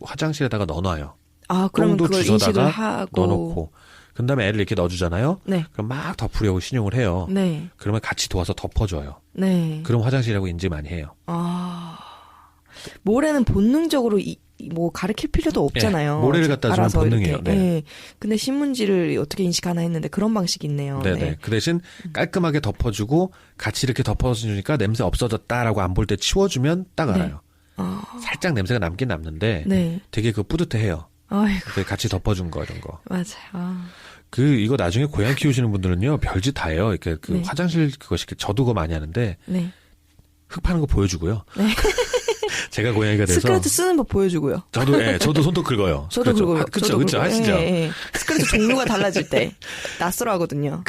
화장실에다가 넣어놔요. 아, 그러면 똥도 그걸 인식을 주워다가 하고. 넣어놓고 그다음에 애를 이렇게 넣어주잖아요. 네. 그럼 막 덮으려고 신용을 해요. 네. 그러면 같이 도와서 덮어줘요. 네. 그럼 화장실이라고 인지 많이 해요. 아. 모래는 본능적으로 뭐 가르칠 필요도 없잖아요. 네, 모래를 갖다 주면 알아서 본능이에요. 이렇게. 네. 네. 근데 신문지를 어떻게 인식하나 했는데 그런 방식이 있네요. 네네. 네. 그 대신 깔끔하게 덮어주고 같이 이렇게 덮어주니까 냄새 없어졌다라고 안 볼 때 치워주면 딱 알아요. 아. 살짝 냄새가 남긴 남는데 네. 되게 뿌듯해해요. 아이고. 그래서 같이 덮어준 거 이런 거. 맞아요. 아. 이거 나중에 고양이 키우시는 분들은요 별짓 다 해요. 이렇게 네. 화장실 저도 그거 많이 하는데 네. 흙 파는 거 보여주고요. 네. 제가 고양이가 돼서 스크래트 쓰는 법 보여주고요. 저도 손도 긁어요. 저도 긁어요. 그렇죠. 하시죠. 예, 예. 스크래트 종류가 달라질 때 낯설어 하거든요.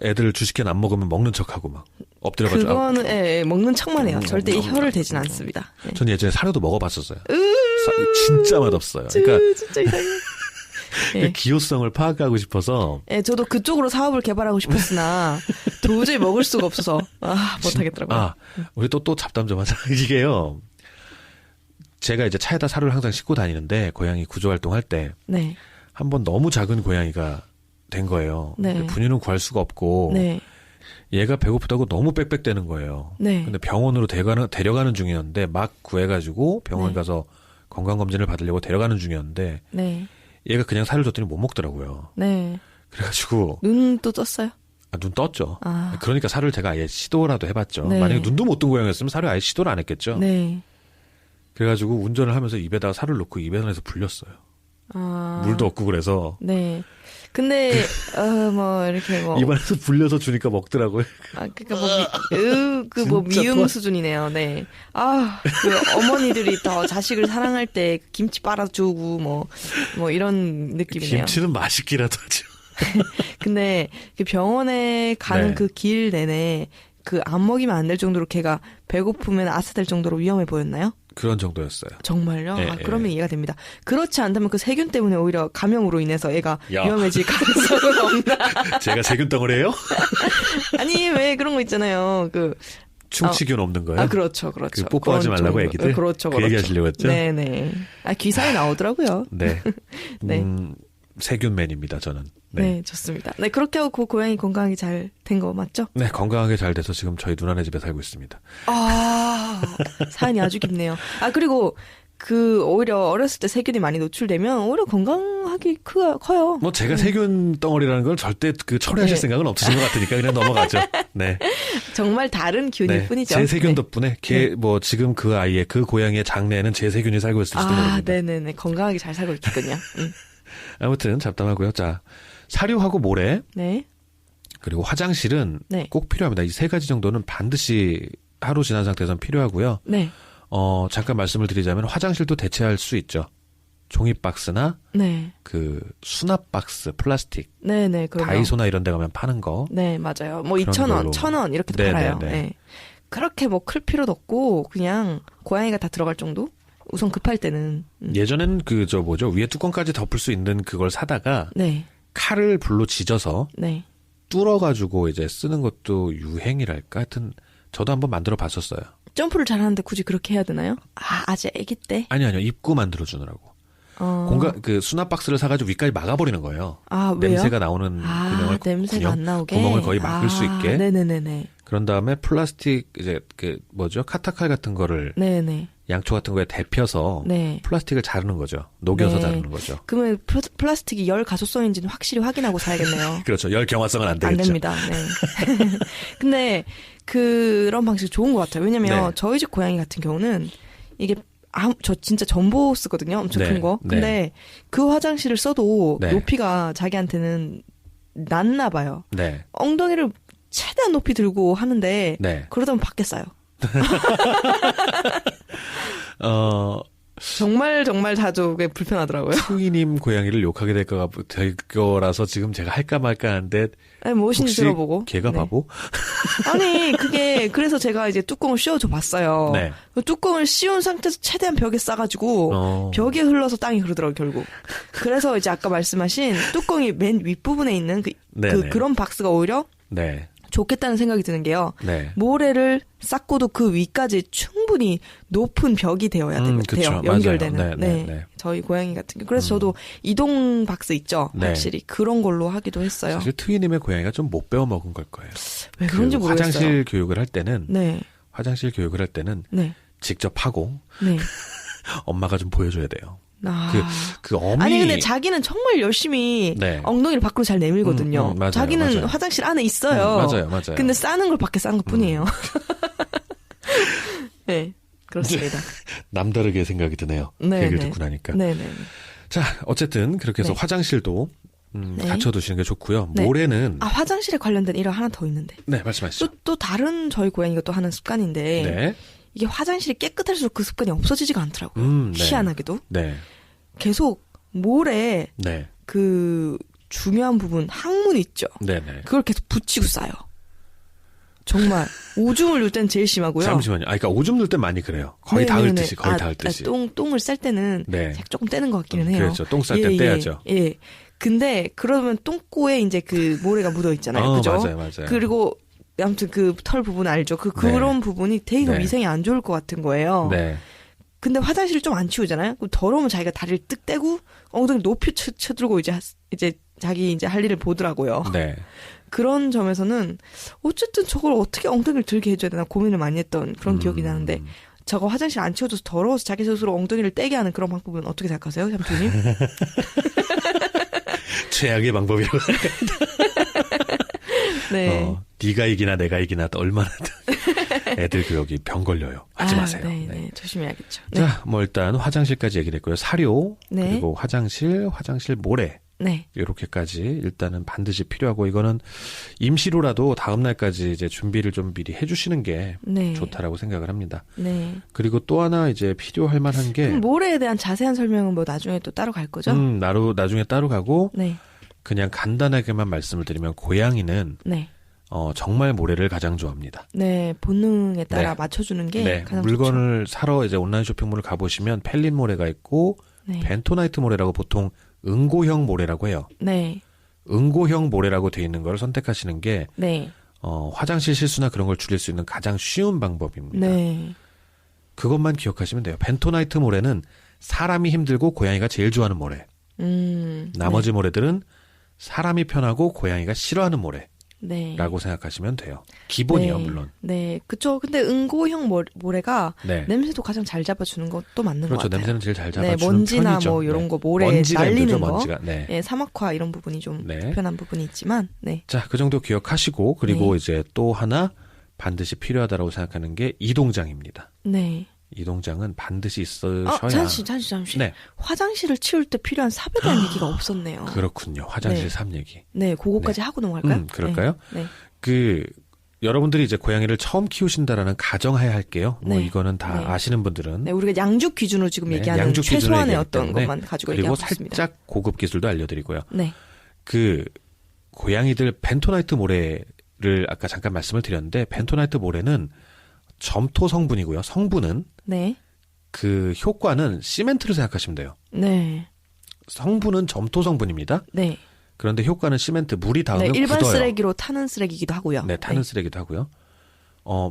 애들 주식券안 먹으면 먹는 척하고 막 엎드려가지고. 그거는 예, 먹는 척만 해요. 절대 혀를 대진 않습니다. 네. 전 예전에 사료도 먹어봤었어요. 진짜 맛없어요. 그러니까 진짜 이상해. 예. 기호성을 파악하고 싶어서. 예, 저도 그쪽으로 사업을 개발하고 싶었으나 도저히 먹을 수가 없어서 못하겠더라고요. 우리 또 잡담 좀 하자. 이게요. 제가 이제 차에다 사료를 항상 싣고 다니는데 고양이 구조 활동할 때 네. 한번 너무 작은 고양이가 된 거예요. 네. 분유는 구할 수가 없고 네. 얘가 배고프다고 너무 빽빽대는 거예요. 네. 근데 병원으로 데려가는 중이었는데 막 구해가지고 병원 네. 가서 건강검진을 받으려고 데려가는 중이었는데 네. 얘가 그냥 사료를 줬더니 못 먹더라고요. 네. 그래가지고 눈 또 떴어요? 눈 떴죠. 아. 그러니까 사료를 제가 아예 시도라도 해봤죠. 네. 만약에 눈도 못 뜬 고양이였으면 사료 아예 시도를 안 했겠죠. 네. 그래가지고 운전을 하면서 입에다가 사료를 넣고 입에서 불렸어요. 물도 없고 그래서 네. 근데 뭐 이렇게 뭐 입안에서 불려서 주니까 먹더라고요. 그러니까 뭐 진짜 미음 토할- 수준이네요. 네. 그 어머니들이 더 자식을 사랑할 때 김치 빨아주고 뭐 이런 느낌이네요. 김치는 맛있기라도 하죠. 근데 그 병원에 가는 네. 그 길 내내 그 안 먹이면 안 될 정도로 걔가 배고프면 아사될 정도로 위험해 보였나요? 그런 정도였어요. 정말요? 예, 그러면 이해가 됩니다. 그렇지 않다면 그 세균 때문에 오히려 감염으로 인해서 애가 야. 위험해질 가능성은 없나? 제가 세균 덩어리예요? 아니 왜 그런 거 있잖아요. 충치균 없는 거예요? 그렇죠. 그 뽀뽀하지 그런 말라고 정도. 애기들? 그렇죠. 그 얘기 하시려고 했죠? 네네. 기사에 나오더라고요. 네. 네. 세균맨입니다, 저는. 네. 좋습니다. 네, 그렇게 하고 그 고양이 건강하게 잘 된 거 맞죠? 네, 건강하게 잘 돼서 지금 저희 누나네 집에 살고 있습니다. 사연이 아주 깊네요. 그리고 오히려 어렸을 때 세균이 많이 노출되면 오히려 건강하기 커요. 뭐 제가 세균 덩어리라는 걸 절대 철회하실 네. 생각은 없으신 것 같으니까 그냥 넘어가죠. 네. 정말 다른 기운일 네. 뿐이죠. 제 세균 네. 덕분에 지금 그 고양이의 장내에는 제 세균이 살고 있을지도 모릅니다. 네네네. 건강하게 잘 살고 있겠군요. 아무튼 잡담하고요. 자, 사료하고 모래 네. 그리고 화장실은 네. 꼭 필요합니다. 이 세 가지 정도는 반드시 하루 지난 상태에서는 필요하고요. 네. 잠깐 말씀을 드리자면 화장실도 대체할 수 있죠. 종이 박스나 네. 그 수납 박스 플라스틱 네네. 그럼요. 다이소나 이런 데 가면 파는 거. 네, 맞아요. 뭐 그런 2,000원, 걸로. 1,000원 이렇게도 네, 팔아요. 네, 네. 네. 그렇게 뭐 클 필요도 없고 그냥 고양이가 다 들어갈 정도? 우선 급할 때는. 예전엔 위에 뚜껑까지 덮을 수 있는 그걸 사다가 네. 칼을 불로 지져서 네. 뚫어가지고 이제 쓰는 것도 유행이랄까? 하여튼 저도 한번 만들어 봤었어요. 점프를 잘하는데 굳이 그렇게 해야 되나요? 아직 아기 때? 아니요. 입구 만들어 주느라고. 수납 박스를 사가지고 위까지 막아버리는 거예요. 왜요? 냄새가 나오는 냄새가 안 나오게. 구멍을 거의 막을 수 있게. 네네네네. 그런 다음에 플라스틱 카타칼 같은 거를 네네. 양초 같은 거에 데펴서 네. 플라스틱을 자르는 거죠. 녹여서 네. 자르는 거죠. 그러면 플라스틱이 열 가소성인지는 확실히 확인하고 사야겠네요. 그렇죠. 열 경화성은 안 되겠죠. 안 됩니다. 네. 근데 그런 방식 좋은 것 같아요. 왜냐면 네. 저희 집 고양이 같은 경우는 이게 저 진짜 전보 쓰거든요. 엄청 네. 큰 거. 근데 네. 그 화장실을 써도 네. 높이가 자기한테는 낮나 봐요. 네. 엉덩이를 최대한 높이 들고 하는데 네. 그러다 보면 밖에 싸요. 정말 자주 그게 불편하더라고요. 승희님 고양이를 욕하게 될 거라서 지금 제가 할까 말까 하는데 아니, 무엇인지 혹시 들어보고. 걔가 네. 바보? 아니 그래서 제가 이제 뚜껑을 씌워줘 봤어요. 네. 그 뚜껑을 씌운 상태에서 최대한 벽에 싸가지고 벽에 흘러서 땅이 흐르더라고요 결국. 그래서 이제 아까 말씀하신 뚜껑이 맨 윗부분에 있는 네네. 그런 박스가 오히려 네. 좋겠다는 생각이 드는 게요. 네. 모래를 쌓고도 그 위까지 충분히 높은 벽이 되어야 돼요. 그쵸. 연결되는. 맞아요. 네. 저희 고양이 같은 경우. 그래서 저도 이동 박스 있죠. 네. 확실히 그런 걸로 하기도 했어요. 사실 트위님의 고양이가 좀 못 배워 먹은 걸 거예요. 왜 그런지 모르겠어요. 화장실 교육을 할 때는 네. 네. 직접 하고 네. 엄마가 좀 보여줘야 돼요. 그 어미 아니 근데 자기는 정말 열심히 네. 엉덩이를 밖으로 잘 내밀거든요. 맞아요, 자기는 맞아요. 화장실 안에 있어요. 맞아요. 근데 싸는 걸 밖에 싼 것뿐이에요. 네, 그렇습니다. 남다르게 생각이 드네요. 네, 그 얘기를 네. 듣고 나니까. 네네. 자, 어쨌든 그렇게 해서 네. 화장실도 네. 갖춰두시는 게 좋고요. 네. 모래는 화장실에 관련된 일화 하나 더 있는데. 네, 말씀하시죠. 또 다른 저희 고양이가 또 하는 습관인데 네. 이게 화장실이 깨끗할수록 그 습관이 없어지지가 않더라고요. 네. 희한하게도. 네. 계속 모래 네. 그 중요한 부분 항문 있죠. 네, 네. 그걸 계속 붙이고 싸요. 정말 오줌을 눌 때는 제일 심하고요. 잠시만요. 그러니까 오줌 눌 때 많이 그래요. 거의 닿을 듯이, 거의 닿을 듯이. 똥을 쌀 때는 네. 조금 떼는 것 같기는 해요. 그렇죠. 똥 쌀 때 떼야죠. 예. 근데 그러면 똥꼬에 이제 그 모래가 묻어 있잖아요. 그죠? 맞아요. 그리고 아무튼 그 털 부분 알죠? 그런 부분이 되게 위생이 안 좋을 것 같은 거예요. 네. 근데 화장실을 좀 안 치우잖아요. 그럼 더러우면 자기가 다리를 뜩 떼고 엉덩이 높이 쳐들고 이제 자기 이제 할 일을 보더라고요. 네. 그런 점에서는 어쨌든 저걸 어떻게 엉덩이를 들게 해줘야 되나 고민을 많이 했던 그런 기억이 나는데 저거 화장실 안 치워줘서 더러워서 자기 스스로 엉덩이를 떼게 하는 그런 방법은 어떻게 생각하세요, 삼촌님? 최악의 방법이라고 네. 네가 이기나 내가 이기나 또 얼마나 애들 여기 병 걸려요. 하지 마세요. 네. 조심해야겠죠. 네. 자, 뭐 일단 화장실까지 얘기를 했고요. 사료, 네. 그리고 화장실 모래. 네. 이렇게까지 일단은 반드시 필요하고 이거는 임시로라도 다음 날까지 이제 준비를 좀 미리 해주시는 게 네. 좋다라고 생각을 합니다. 네. 그리고 또 하나 이제 필요할 만한 게 그럼 모래에 대한 자세한 설명은 뭐 나중에 또 따로 갈 거죠? 나중에 따로 가고 네. 그냥 간단하게만 말씀을 드리면 고양이는 네. 정말 모래를 가장 좋아합니다. 네, 본능에 따라 네. 맞춰주는 게 네, 가장 물건을 사러 이제 온라인 쇼핑몰을 가보시면 펠린 모래가 있고 네. 벤토나이트 모래라고 보통 응고형 모래라고 해요. 네. 응고형 모래라고 되어 있는 걸 선택하시는 게 네. 화장실 실수나 그런 걸 줄일 수 있는 가장 쉬운 방법입니다. 네. 그것만 기억하시면 돼요. 벤토나이트 모래는 사람이 힘들고 고양이가 제일 좋아하는 모래. 나머지 네. 모래들은 사람이 편하고 고양이가 싫어하는 모래라고 네. 생각하시면 돼요. 기본이요, 네. 물론. 네, 그쵸. 근데 응고형 모래가 네. 냄새도 가장 잘 잡아주는 것도 맞는 그렇죠. 것 같아요. 냄새는 제일 잘 네, 잡아주는 먼지나 편이죠. 뭐 이런 네. 거 모래 먼지가 날리는 힘들죠, 거, 먼지가. 네. 네, 사막화 이런 부분이 좀 네. 불편한 부분이 있지만, 네, 자, 그 정도 기억하시고 그리고 네. 이제 또 하나 반드시 필요하다고 생각하는 게 이동장입니다. 네. 이동장은 반드시 있으셔야. 잠시. 네. 화장실을 치울 때 필요한 삽에 대한 얘기가 없었네요. 그렇군요. 화장실 네. 삽 얘기. 네, 그거까지 하고 넘어갈까요? 그럴까요? 네. 그 여러분들이 이제 고양이를 처음 키우신다라는 가정하에 할게요. 뭐 네. 이거는 다 네. 아시는 분들은 네, 우리가 양육 기준으로 지금 네, 얘기하는 양육 기준으로 최소한의 얘기하기 어떤 때문에. 것만 가지고 그리고 얘기하고 있습니다. 살짝 고급 기술도 알려드리고요. 네. 그 고양이들 벤토나이트 모래를 아까 잠깐 말씀을 드렸는데 벤토나이트 모래는 점토 성분이고요. 성분은 네. 그 효과는 시멘트를 생각하시면 돼요. 네. 성분은 점토 성분입니다. 네. 그런데 효과는 시멘트. 물이 닿으면 네, 일반 굳어요. 쓰레기로 타는 쓰레기기도 하고요. 네, 타는 쓰레기도 하고요.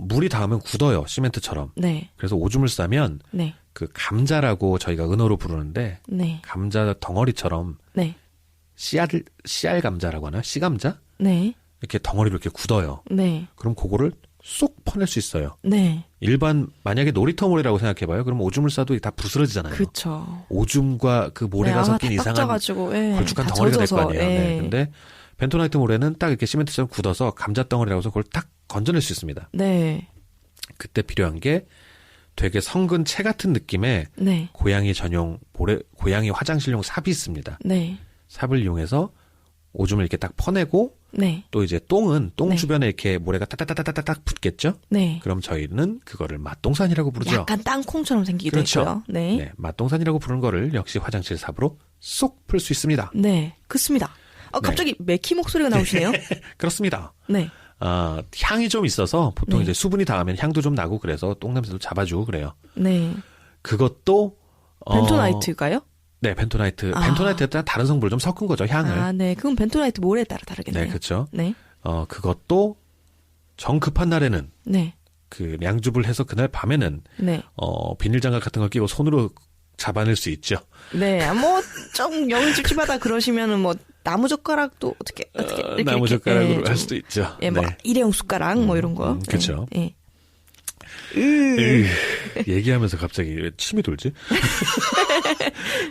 물이 닿으면 굳어요. 시멘트처럼. 네. 그래서 오줌을 싸면 네. 그 감자라고 저희가 은어로 부르는데 네. 감자 덩어리처럼 네. 씨알 감자라고 하나? 씨감자? 네. 이렇게 덩어리로 이렇게 굳어요. 네. 그럼 그거를 쏙 퍼낼 수 있어요. 네. 일반 만약에 놀이터 모래라고 생각해봐요. 그럼 오줌을 싸도 다 부스러지잖아요. 그렇죠. 오줌과 그 모래가 섞인 다 이상한 떡져가지고, 예, 걸쭉한 다 덩어리가 될 거 젖어서, 아니에요. 예. 네. 근데 벤토나이트 모래는 딱 이렇게 시멘트처럼 굳어서 감자 덩어리라고 해서 그걸 딱 건져낼 수 있습니다. 네. 그때 필요한 게 되게 성근 채 같은 느낌의 네. 고양이 전용 고양이 화장실용 삽이 있습니다. 네. 삽을 이용해서 오줌을 이렇게 딱 퍼내고 네. 또 이제 똥은 똥 네. 주변에 이렇게 모래가 따따따따따딱 붙겠죠? 네. 그럼 저희는 그거를 맛동산이라고 부르죠. 약간 땅콩처럼 생기기도 그렇죠. 했고요. 네. 네, 맛동산이라고 부르는 거를 역시 화장실 삽으로 쏙 풀 수 있습니다. 네. 그렇습니다. 갑자기 맥히 목소리가 나오시네요. 그렇습니다. 네. 향이 좀 있어서 보통 네. 이제 수분이 닿으면 향도 좀 나고 그래서 똥 냄새도 잡아주고 그래요. 네. 그것도 벤토나이트가요? 네, 벤토나이트. 벤토나이트에 따라 다른 성분을 좀 섞은 거죠, 향을. 네. 그건 벤토나이트 모래에 따라 다르겠네요. 네, 그렇죠. 네. 그것도 정 급한 날에는 네. 그 양줍을 해서 그날 밤에는 네. 비닐장갑 같은 걸 끼고 손으로 잡아낼 수 있죠. 네. 좀 영을 찝찝하다 그러시면은 뭐 나무젓가락도 어떻게 이렇게 나무젓가락으로 이렇게, 할 수도 있죠. 예, 뭐 네. 일회용 숟가락 뭐 이런 거. 그렇죠. 예. 얘기하면서 갑자기 왜 침이 돌지?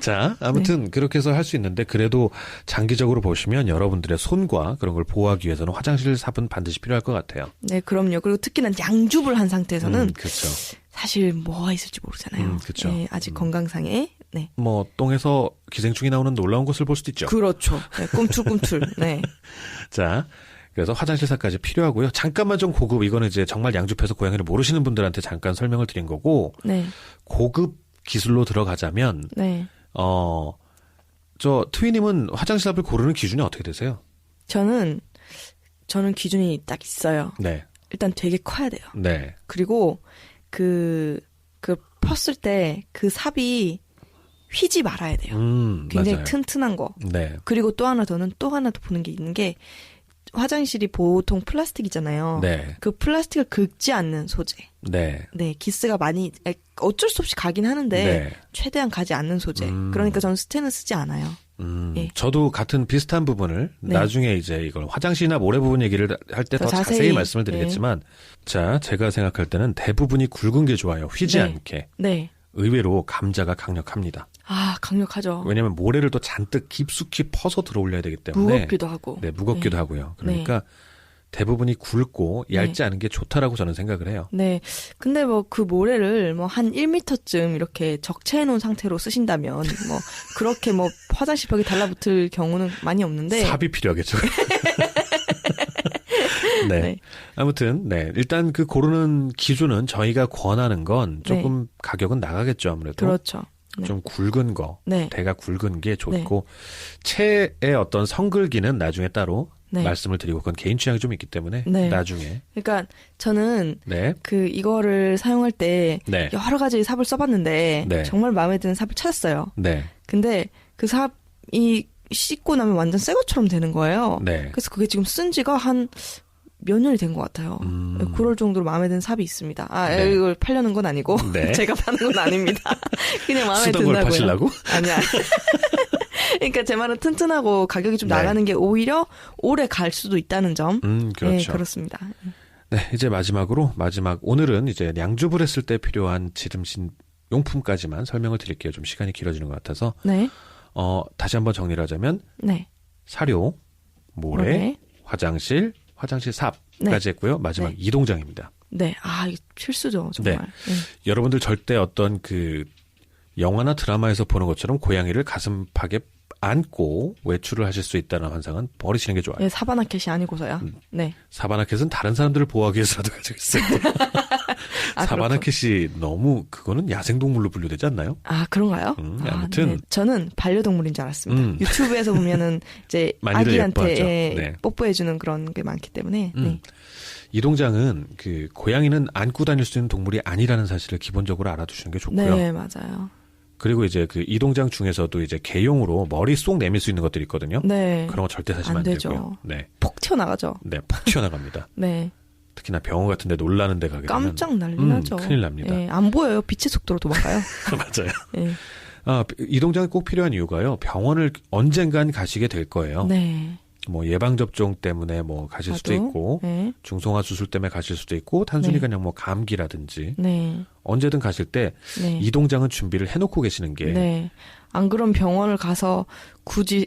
자, 아무튼 그렇게 해서 할 수 있는데 그래도 장기적으로 보시면 여러분들의 손과 그런 걸 보호하기 위해서는 화장실 삽은 반드시 필요할 것 같아요. 네, 그럼요. 그리고 특히나 양줍을 한 상태에서는 그렇죠. 사실 뭐가 있을지 모르잖아요. 그렇죠. 예, 아직 건강상에. 네. 뭐 똥에서 기생충이 나오는 놀라운 것을 볼 수도 있죠. 그렇죠. 네, 꿈틀꿈틀. 네. 자, 그래서 화장실삽까지 필요하고요. 잠깐만 좀 고급, 이거는 이제 정말 양줍해서 고양이를 모르시는 분들한테 잠깐 설명을 드린 거고, 네. 고급 기술로 들어가자면, 네. 트위님은 화장실삽을 고르는 기준이 어떻게 되세요? 저는 기준이 딱 있어요. 네. 일단 되게 커야 돼요. 네. 그리고 폈을 때 그 삽이 휘지 말아야 돼요. 굉장히 맞아요. 튼튼한 거. 네. 그리고 또 하나 더 보는 게 있는 게 화장실이 보통 플라스틱이잖아요. 네. 그 플라스틱을 긁지 않는 소재. 네. 네, 기스가 많이 어쩔 수 없이 가긴 하는데 네. 최대한 가지 않는 소재. 그러니까 저는 스텐은 쓰지 않아요. 예. 저도 같은 비슷한 부분을 네. 나중에 이제 이걸 화장실이나 모래 부분 얘기를 할 때 더 더 자세히 자세히, 말씀을 드리겠지만 자, 제가 생각할 때는 대부분이 굵은 게 좋아요. 휘지 네. 않게. 네. 의외로 감자가 강력합니다. 아, 강력하죠. 왜냐하면 모래를 또 잔뜩 깊숙이 퍼서 들어올려야 되기 때문에 무겁기도 하고. 네, 무겁기도 네. 하고요. 그러니까 대부분이 굵고 얇지 않은 게 좋다라고 저는 생각을 해요. 네. 근데 뭐 그 모래를 뭐 한 1m쯤 이렇게 적채해 놓은 상태로 쓰신다면 뭐 그렇게 뭐 화장실 벽에 달라붙을 경우는 많이 없는데. 삽이 필요하겠죠. 네. 네. 아무튼 네. 일단 그 고르는 기준은 저희가 권하는 건 조금 가격은 나가겠죠, 아무래도. 그렇죠. 네. 좀 굵은 거, 네. 대가 굵은 게 좋고 채의 어떤 성글기는 나중에 따로 네. 말씀을 드리고 그건 개인 취향이 좀 있기 때문에 네. 나중에 그러니까 저는 네. 이거를 사용할 때 네. 여러 가지 삽을 써봤는데 네. 정말 마음에 드는 삽을 찾았어요. 네. 근데 그 삽이 씻고 나면 완전 새 것처럼 되는 거예요. 네. 그래서 그게 지금 쓴 지가 한 몇 년이 된 것 같아요. 그럴 정도로 마음에 드는 삽이 있습니다. 아, 네. 이걸 팔려는 건 아니고 네. 제가 파는 건 아닙니다. 그냥 마음에 쓰던 걸 든다고요. 파시려고? 아니야. 그러니까 제 말은 튼튼하고 가격이 좀 네. 나가는 게 오히려 오래 갈 수도 있다는 점. 그렇죠. 네, 그렇습니다. 네, 이제 오늘은 이제 양주를 했을 때 필요한 지름신 용품까지만 설명을 드릴게요. 좀 시간이 길어지는 것 같아서. 네. 다시 한번 정리를 하자면 네. 사료, 모래, 모래. 화장실 삽까지 했고요. 마지막 네. 이동장입니다. 네. 아, 이거 필수죠, 정말. 네. 여러분들 절대 어떤 그 영화나 드라마에서 보는 것처럼 고양이를 가슴팍에 안고 외출을 하실 수 있다는 환상은 버리시는 게 좋아요. 네, 사바나켓이 아니고서야. 네. 사바나켓은 다른 사람들을 보호하기 위해서라도 가지고 있어요. 아, 사바나켓이 너무 그거는 야생동물로 분류되지 않나요? 아, 그런가요? 아무튼. 네. 저는 반려동물인 줄 알았습니다. 유튜브에서 보면은 이제 많이들 아기한테 예뻐하죠. 네. 뽀뽀해주는 그런 게 많기 때문에. 네. 이동장은 그 고양이는 안고 다닐 수 있는 동물이 아니라는 사실을 기본적으로 알아두시는 게 좋고요. 네, 맞아요. 그리고 이제 그 이동장 중에서도 이제 개용으로 머리 쏙 내밀 수 있는 것들이 있거든요. 네. 그런 거 절대 사시면 안 되죠. 되고요. 네. 폭 튀어나가죠. 네, 푹 튀어나갑니다. 네. 특히나 병원 같은 데 놀라는 데 가게 되면 깜짝 난리 나죠. 큰일 납니다. 네, 안 보여요. 빛의 속도로 도망가요. 맞아요. 네. 이동장이 꼭 필요한 이유가요. 병원을 언젠간 가시게 될 거예요. 네. 뭐 예방접종 때문에 뭐 가실 수도 있고 네. 중성화 수술 때문에 가실 수도 있고 단순히 네. 그냥 뭐 감기라든지 네. 언제든 가실 때 네. 이동장은 준비를 해놓고 계시는 게 네. 안 그럼 병원을 가서 굳이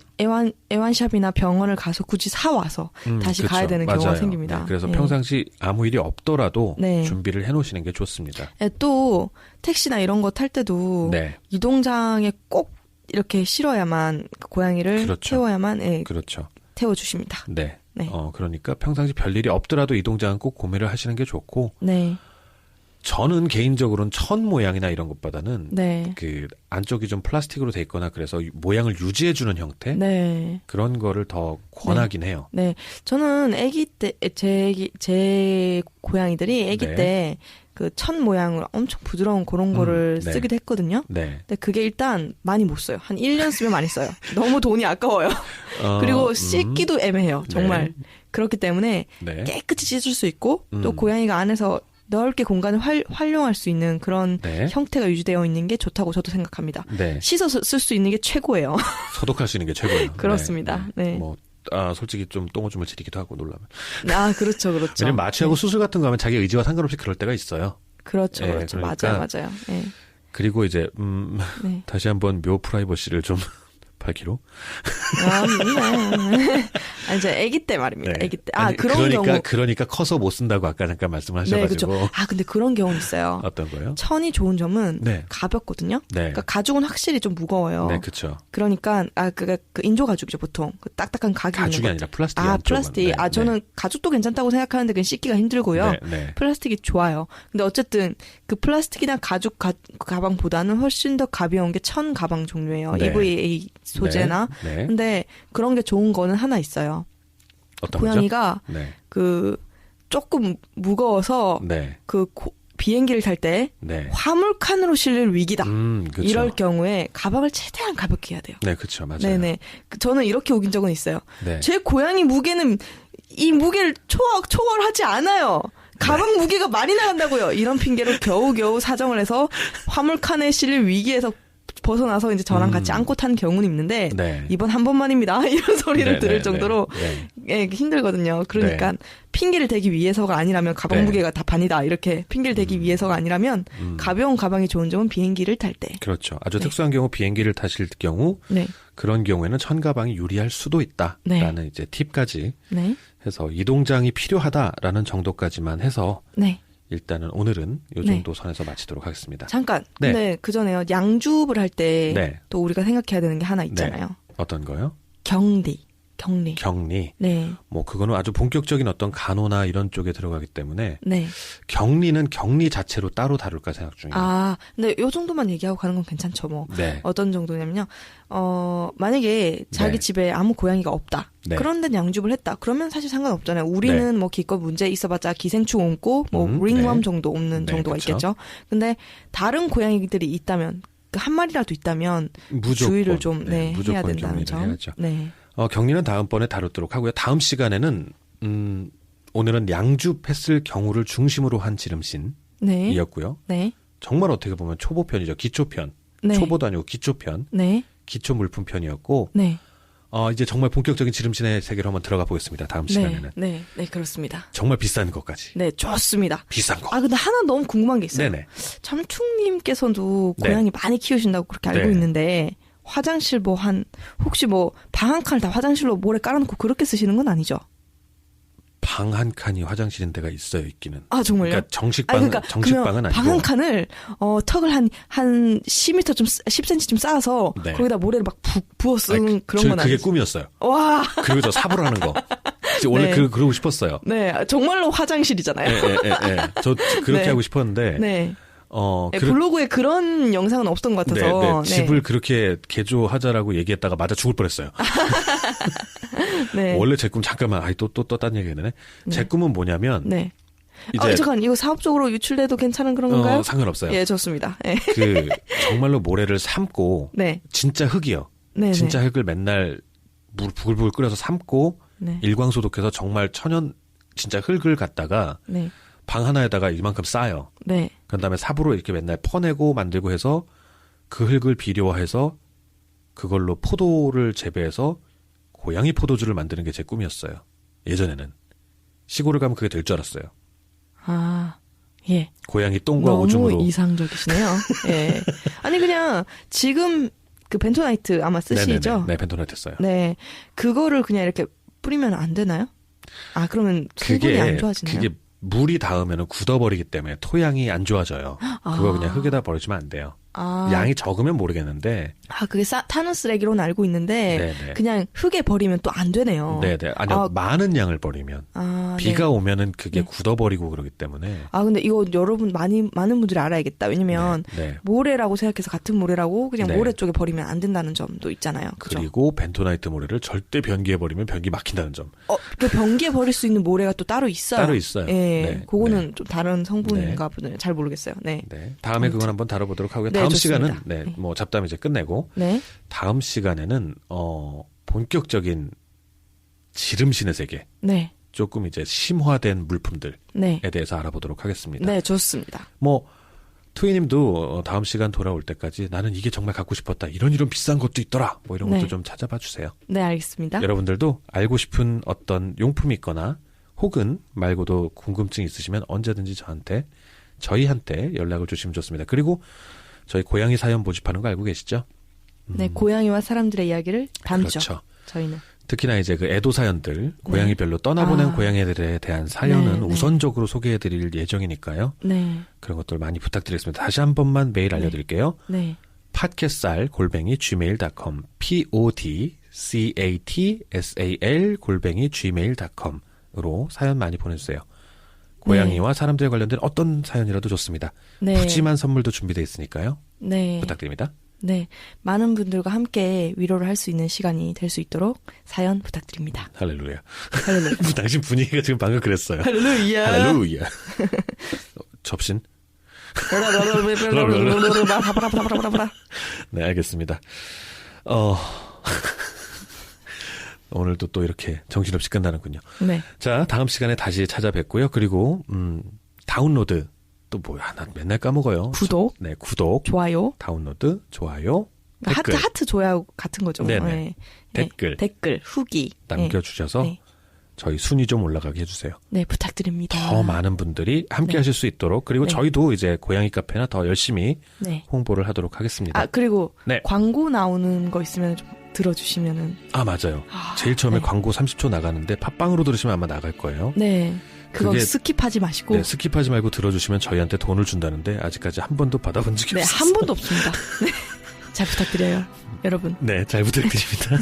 애완샵이나 병원을 가서 굳이 사와서 다시 그쵸. 가야 되는 경우가 맞아요. 생깁니다. 네, 그래서 네. 평상시 아무 일이 없더라도 네. 준비를 해놓으시는 게 좋습니다. 네, 또 택시나 이런 거 탈 때도 네. 이동장에 꼭 이렇게 실어야만 고양이를 그렇죠. 태워야만 그렇죠. 태워주십니다. 네. 네. 그러니까 평상시 별일이 없더라도 이동장은 꼭 구매를 하시는 게 좋고 네. 저는 개인적으로는 천 모양이나 이런 것보다는 네. 그 안쪽이 좀 플라스틱으로 돼 있거나 그래서 모양을 유지해주는 형태 네. 그런 거를 더 권하긴 해요. 네. 저는 아기 때, 제 고양이들이 아기 네. 때 그 천 모양으로 엄청 부드러운 그런 거를 네. 쓰기도 했거든요. 네. 근데 그게 일단 많이 못 써요. 한 1년 쓰면 많이 써요. 너무 돈이 아까워요. 그리고 씻기도 애매해요. 정말. 네. 그렇기 때문에 네. 깨끗이 씻을 수 있고 또 음. 고양이가 안에서 넓게 공간을 활용할 수 있는 그런 네. 형태가 유지되어 있는 게 좋다고 저도 생각합니다. 네. 씻어서 쓸 수 있는 게 최고예요. 소독할 수 있는 게 최고예요. 그렇습니다. 네. 뭐 솔직히 좀 똥오줌을 지리기도 하고 놀라면. 아, 그렇죠. 그렇죠. 왜냐면 마취하고 네. 수술 같은 거 하면 자기 의지와 상관없이 그럴 때가 있어요. 그렇죠. 네, 그렇죠. 그러니까 맞아요. 네. 그리고 이제 네. 다시 한번 묘 프라이버시를 좀 밝히로. 아니, 저 아기 때 말입니다. 네. 아기 때. 아니, 그런 경우. 그러니까 커서 못 쓴다고 아까 잠깐 말씀을 네, 하셔가지고. 그렇죠. 근데 그런 경우는 있어요. 어떤 거요? 천이 좋은 점은 네. 가볍거든요. 네. 그러니까 가죽은 확실히 좀 무거워요. 네, 그렇죠. 그러니까 그 인조 가죽이죠, 보통. 그 딱딱한 가죽 있는 가죽이 거. 아니라 플라스틱. 플라스틱. 네, 저는 가죽도 괜찮다고 생각하는데 그건 씻기가 힘들고요. 네, 네. 플라스틱이 좋아요. 근데 어쨌든 그 플라스틱이나 가죽 가방보다는 훨씬 더 가벼운 게 천 가방 종류예요. 네. EVA 소재나. 네. 네. 근데 그런 게 좋은 거는 하나 있어요. 어떤 고양이가 거죠? 네. 그 조금 무거워서 네. 비행기를 탈 때 네. 화물칸으로 실릴 위기다. 그쵸. 이럴 경우에 가방을 최대한 가볍게 해야 돼요. 네, 그렇죠. 맞아요. 네네. 저는 이렇게 우긴 적은 있어요. 네. 제 고양이 무게는 이 무게를 초월하지 않아요. 가방 무게가 많이 나간다고요. 이런 핑계로 겨우겨우 사정을 해서 화물칸에 실릴 위기에서 벗어나서 이제 저랑 같이 안고 탄 경우는 있는데 네. 이번 한 번만입니다. 이런 소리를 네, 들을 네, 정도로 네. 예, 힘들거든요. 그러니까 네. 핑계를 대기 위해서가 아니라면 가방 네. 무게가 다 반이다. 이렇게 핑계를 대기 위해서가 아니라면 가벼운 가방이 좋은 점은 비행기를 탈 때. 그렇죠. 아주 네. 특수한 경우 비행기를 타실 경우 네. 그런 경우에는 천가방이 유리할 수도 있다라는 이제 팁까지 네. 해서 이동장이 필요하다라는 정도까지만 해서 네. 일단은 오늘은 이 정도 선에서 마치도록 하겠습니다. 잠깐. 네. 근데 그 전에요. 양주업을 할 때 네. 또 우리가 생각해야 되는 게 하나 있잖아요. 어떤 거요? 격리. 격리. 네. 뭐 그거는 아주 본격적인 어떤 간호나 이런 쪽에 들어가기 때문에 네. 격리는 격리 자체로 따로 다룰까 생각 중이에요. 아, 근데 요 정도만 얘기하고 가는 건 괜찮죠, 뭐. 네. 어떤 정도냐면요. 만약에 자기 네. 집에 아무 고양이가 없다. 네. 그런데 양주를 했다. 그러면 사실 상관없잖아요. 우리는 뭐 기껏 문제 있어봤자 기생충 옮고 뭐 링웜 네. 정도 없는 네, 정도가 그쵸. 있겠죠. 근데 다른 고양이들이 있다면 한 마리라도 있다면 무조건 주의를 좀 해야 무조건 된다는 격리를 점. 해야죠. 네. 격리는 다음번에 다루도록 하고요. 다음 시간에는 오늘은 양주했을 경우를 중심으로 한 지름신이었고요. 네. 네. 정말 어떻게 보면 초보편이죠. 기초편. 네. 초보도 아니고 기초편. 네. 기초 물품편이었고 네. 이제 정말 본격적인 지름신의 세계로 한번 들어가 보겠습니다. 다음 시간에는. 네. 네, 그렇습니다. 정말 비싼 것까지. 네, 좋습니다. 비싼 거. 아, 근데 하나 너무 궁금한 게 있어요. 네네. 참충님께서도 네. 고양이 많이 키우신다고 그렇게 알고 네. 있는데, 화장실 혹시 방 한 칸을 다 화장실로 모래 깔아놓고 그렇게 쓰시는 건 아니죠? 방 한 칸이 화장실인 데가 있어요, 있기는. 아, 정말요? 그러니까 정식방은 그러면 아니고. 방 한 칸을, 턱을 한 10m 10cm 쌓아서, 네. 거기다 모래를 막 부어 쓰는 그런 건 그게 아니죠? 꿈이었어요. 와. 그리고 저 삽으로 하는 거. 원래 네. 그러고 싶었어요. 네, 정말로 화장실이잖아요. 예. 저 그렇게 네. 하고 싶었는데. 네. 네, 블로그에 그런 영상은 없던 것 같아서. 네. 집을 그렇게 개조하자라고 얘기했다가 맞아 죽을 뻔했어요. 네. 원래 제 꿈 잠깐만 또 딴 얘기 했네. 제 꿈은 뭐냐면 네. 이제 잠깐 이거 사업적으로 유출돼도 괜찮은 그런 건가요? 상관없어요. 예, 좋습니다. 네. 정말로 모래를 삶고 네. 진짜 흙이요. 네. 진짜 흙을 맨날 물 부글부글 끓여서 삶고 네. 일광소독해서 정말 천연 진짜 흙을 갖다가 네. 방 하나에다가 이만큼 쌓아요. 네. 그다음에 삽으로 이렇게 맨날 퍼내고 만들고 해서 그 흙을 비료화해서 그걸로 포도를 재배해서 고양이 포도주를 만드는 게 제 꿈이었어요. 예전에는. 시골을 가면 그게 될 줄 알았어요. 아, 예. 고양이 똥과 너무 오줌으로. 이상적이시네요. 예. 아니 그냥 지금 그 벤토나이트 아마 쓰시죠? 네네네. 네, 벤토나이트 써요. 네. 그거를 그냥 이렇게 뿌리면 안 되나요? 아, 그러면 성분이 안 좋아지나요? 그게 물이 닿으면 굳어버리기 때문에 토양이 안 좋아져요. 그거 그냥 흙에다 버리시면 안 돼요. 아. 양이 적으면 모르겠는데. 그게 타는 쓰레기로는 알고 있는데 네네. 그냥 흙에 버리면 또 안 되네요. 네네. 아니요, 많은 양을 버리면. 비가 네. 오면은 그게 네. 굳어버리고 그러기 때문에. 근데 이거 여러분 많은 분들이 알아야겠다. 왜냐면 네. 모래라고 생각해서 같은 모래라고 그냥 네. 모래 쪽에 버리면 안 된다는 점도 있잖아요. 그죠? 그리고 벤토나이트 모래를 절대 변기에 버리면 변기 막힌다는 점. 그 변기에 버릴 수 있는 모래가 또 따로 있어요. 따로 있어요. 예. 네. 그거는 네. 좀 다른 성분인가 보네요. 잘 모르겠어요. 네. 네. 다음에 그건 한번 다뤄보도록 하고요. 네, 다음 좋습니다. 시간은, 뭐 잡담 이제 끝내고. 네. 다음 시간에는, 본격적인 지름신의 세계. 네. 조금 이제 심화된 물품들에 네. 대해서 알아보도록 하겠습니다. 네, 좋습니다. 뭐, 투이님도 다음 시간 돌아올 때까지 나는 이게 정말 갖고 싶었다. 이런 비싼 것도 있더라. 뭐 이런 것도 네. 좀 찾아봐 주세요. 네, 알겠습니다. 여러분들도 알고 싶은 어떤 용품이 있거나 혹은 말고도 궁금증이 있으시면 언제든지 저희한테 연락을 주시면 좋습니다. 그리고 저희 고양이 사연 모집하는 거 알고 계시죠? 네, 고양이와 사람들의 이야기를 담죠. 그렇죠. 저희는. 특히나 이제 그 애도 사연들, 고양이별로 떠나보낸 고양이들에 대한 사연은 네. 우선적으로 소개해드릴 예정이니까요. 네. 그런 것들 많이 부탁드리겠습니다. 다시 한 번만 메일 알려드릴게요. 네. podcastsal@gmail.com podcastsal@gmail.com으로 사연 많이 보내주세요. 고양이와 사람들에 관련된 어떤 사연이라도 좋습니다. 네. 푸짐한 선물도 준비되어 있으니까요. 네. 부탁드립니다. 네, 많은 분들과 함께 위로를 할 수 있는 시간이 될 수 있도록 사연 부탁드립니다. 할렐루야. 할렐루야. 당신 분위기가 지금 방금 그랬어요. 할렐루야. 할렐루야. 접신? 네, 알겠습니다. 오늘도 또 이렇게 정신없이 끝나는군요. 네. 자, 다음 시간에 다시 찾아뵙고요. 그리고 다운로드 또 뭐야? 나 맨날 까먹어요. 구독. 네, 구독. 좋아요. 다운로드, 좋아요. 댓글. 하트 좋아요 같은 거죠. 네네. 네. 댓글. 후기 남겨주셔서 네. 저희 순위 좀 올라가게 해주세요. 네, 부탁드립니다. 더 많은 분들이 함께 네. 하실 수 있도록 그리고 네. 저희도 이제 고양이 카페나 더 열심히 네. 홍보를 하도록 하겠습니다. 아, 그리고 네. 광고 나오는 거 있으면 좀 들어주시면은. 아, 맞아요. 제일 처음에 네. 광고 30초 나가는데 팟빵으로 들으시면 아마 나갈 거예요. 네. 그거 그게- 스킵하지 마시고. 네, 스킵하지 말고 들어주시면 저희한테 돈을 준다는데 아직까지 한 번도 받아본 적이 네, 없어요. 한 번도 없습니다. 네. 잘 부탁드려요, 여러분. 네, 잘 부탁드립니다.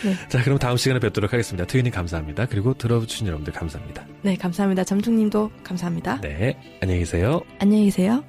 네. 자, 그럼 다음 시간에 뵙도록 하겠습니다. 트윈님 감사합니다. 그리고 들어주신 여러분들 감사합니다. 네, 감사합니다. 잠중님도 감사합니다. 네, 안녕히 계세요. 안녕히 계세요.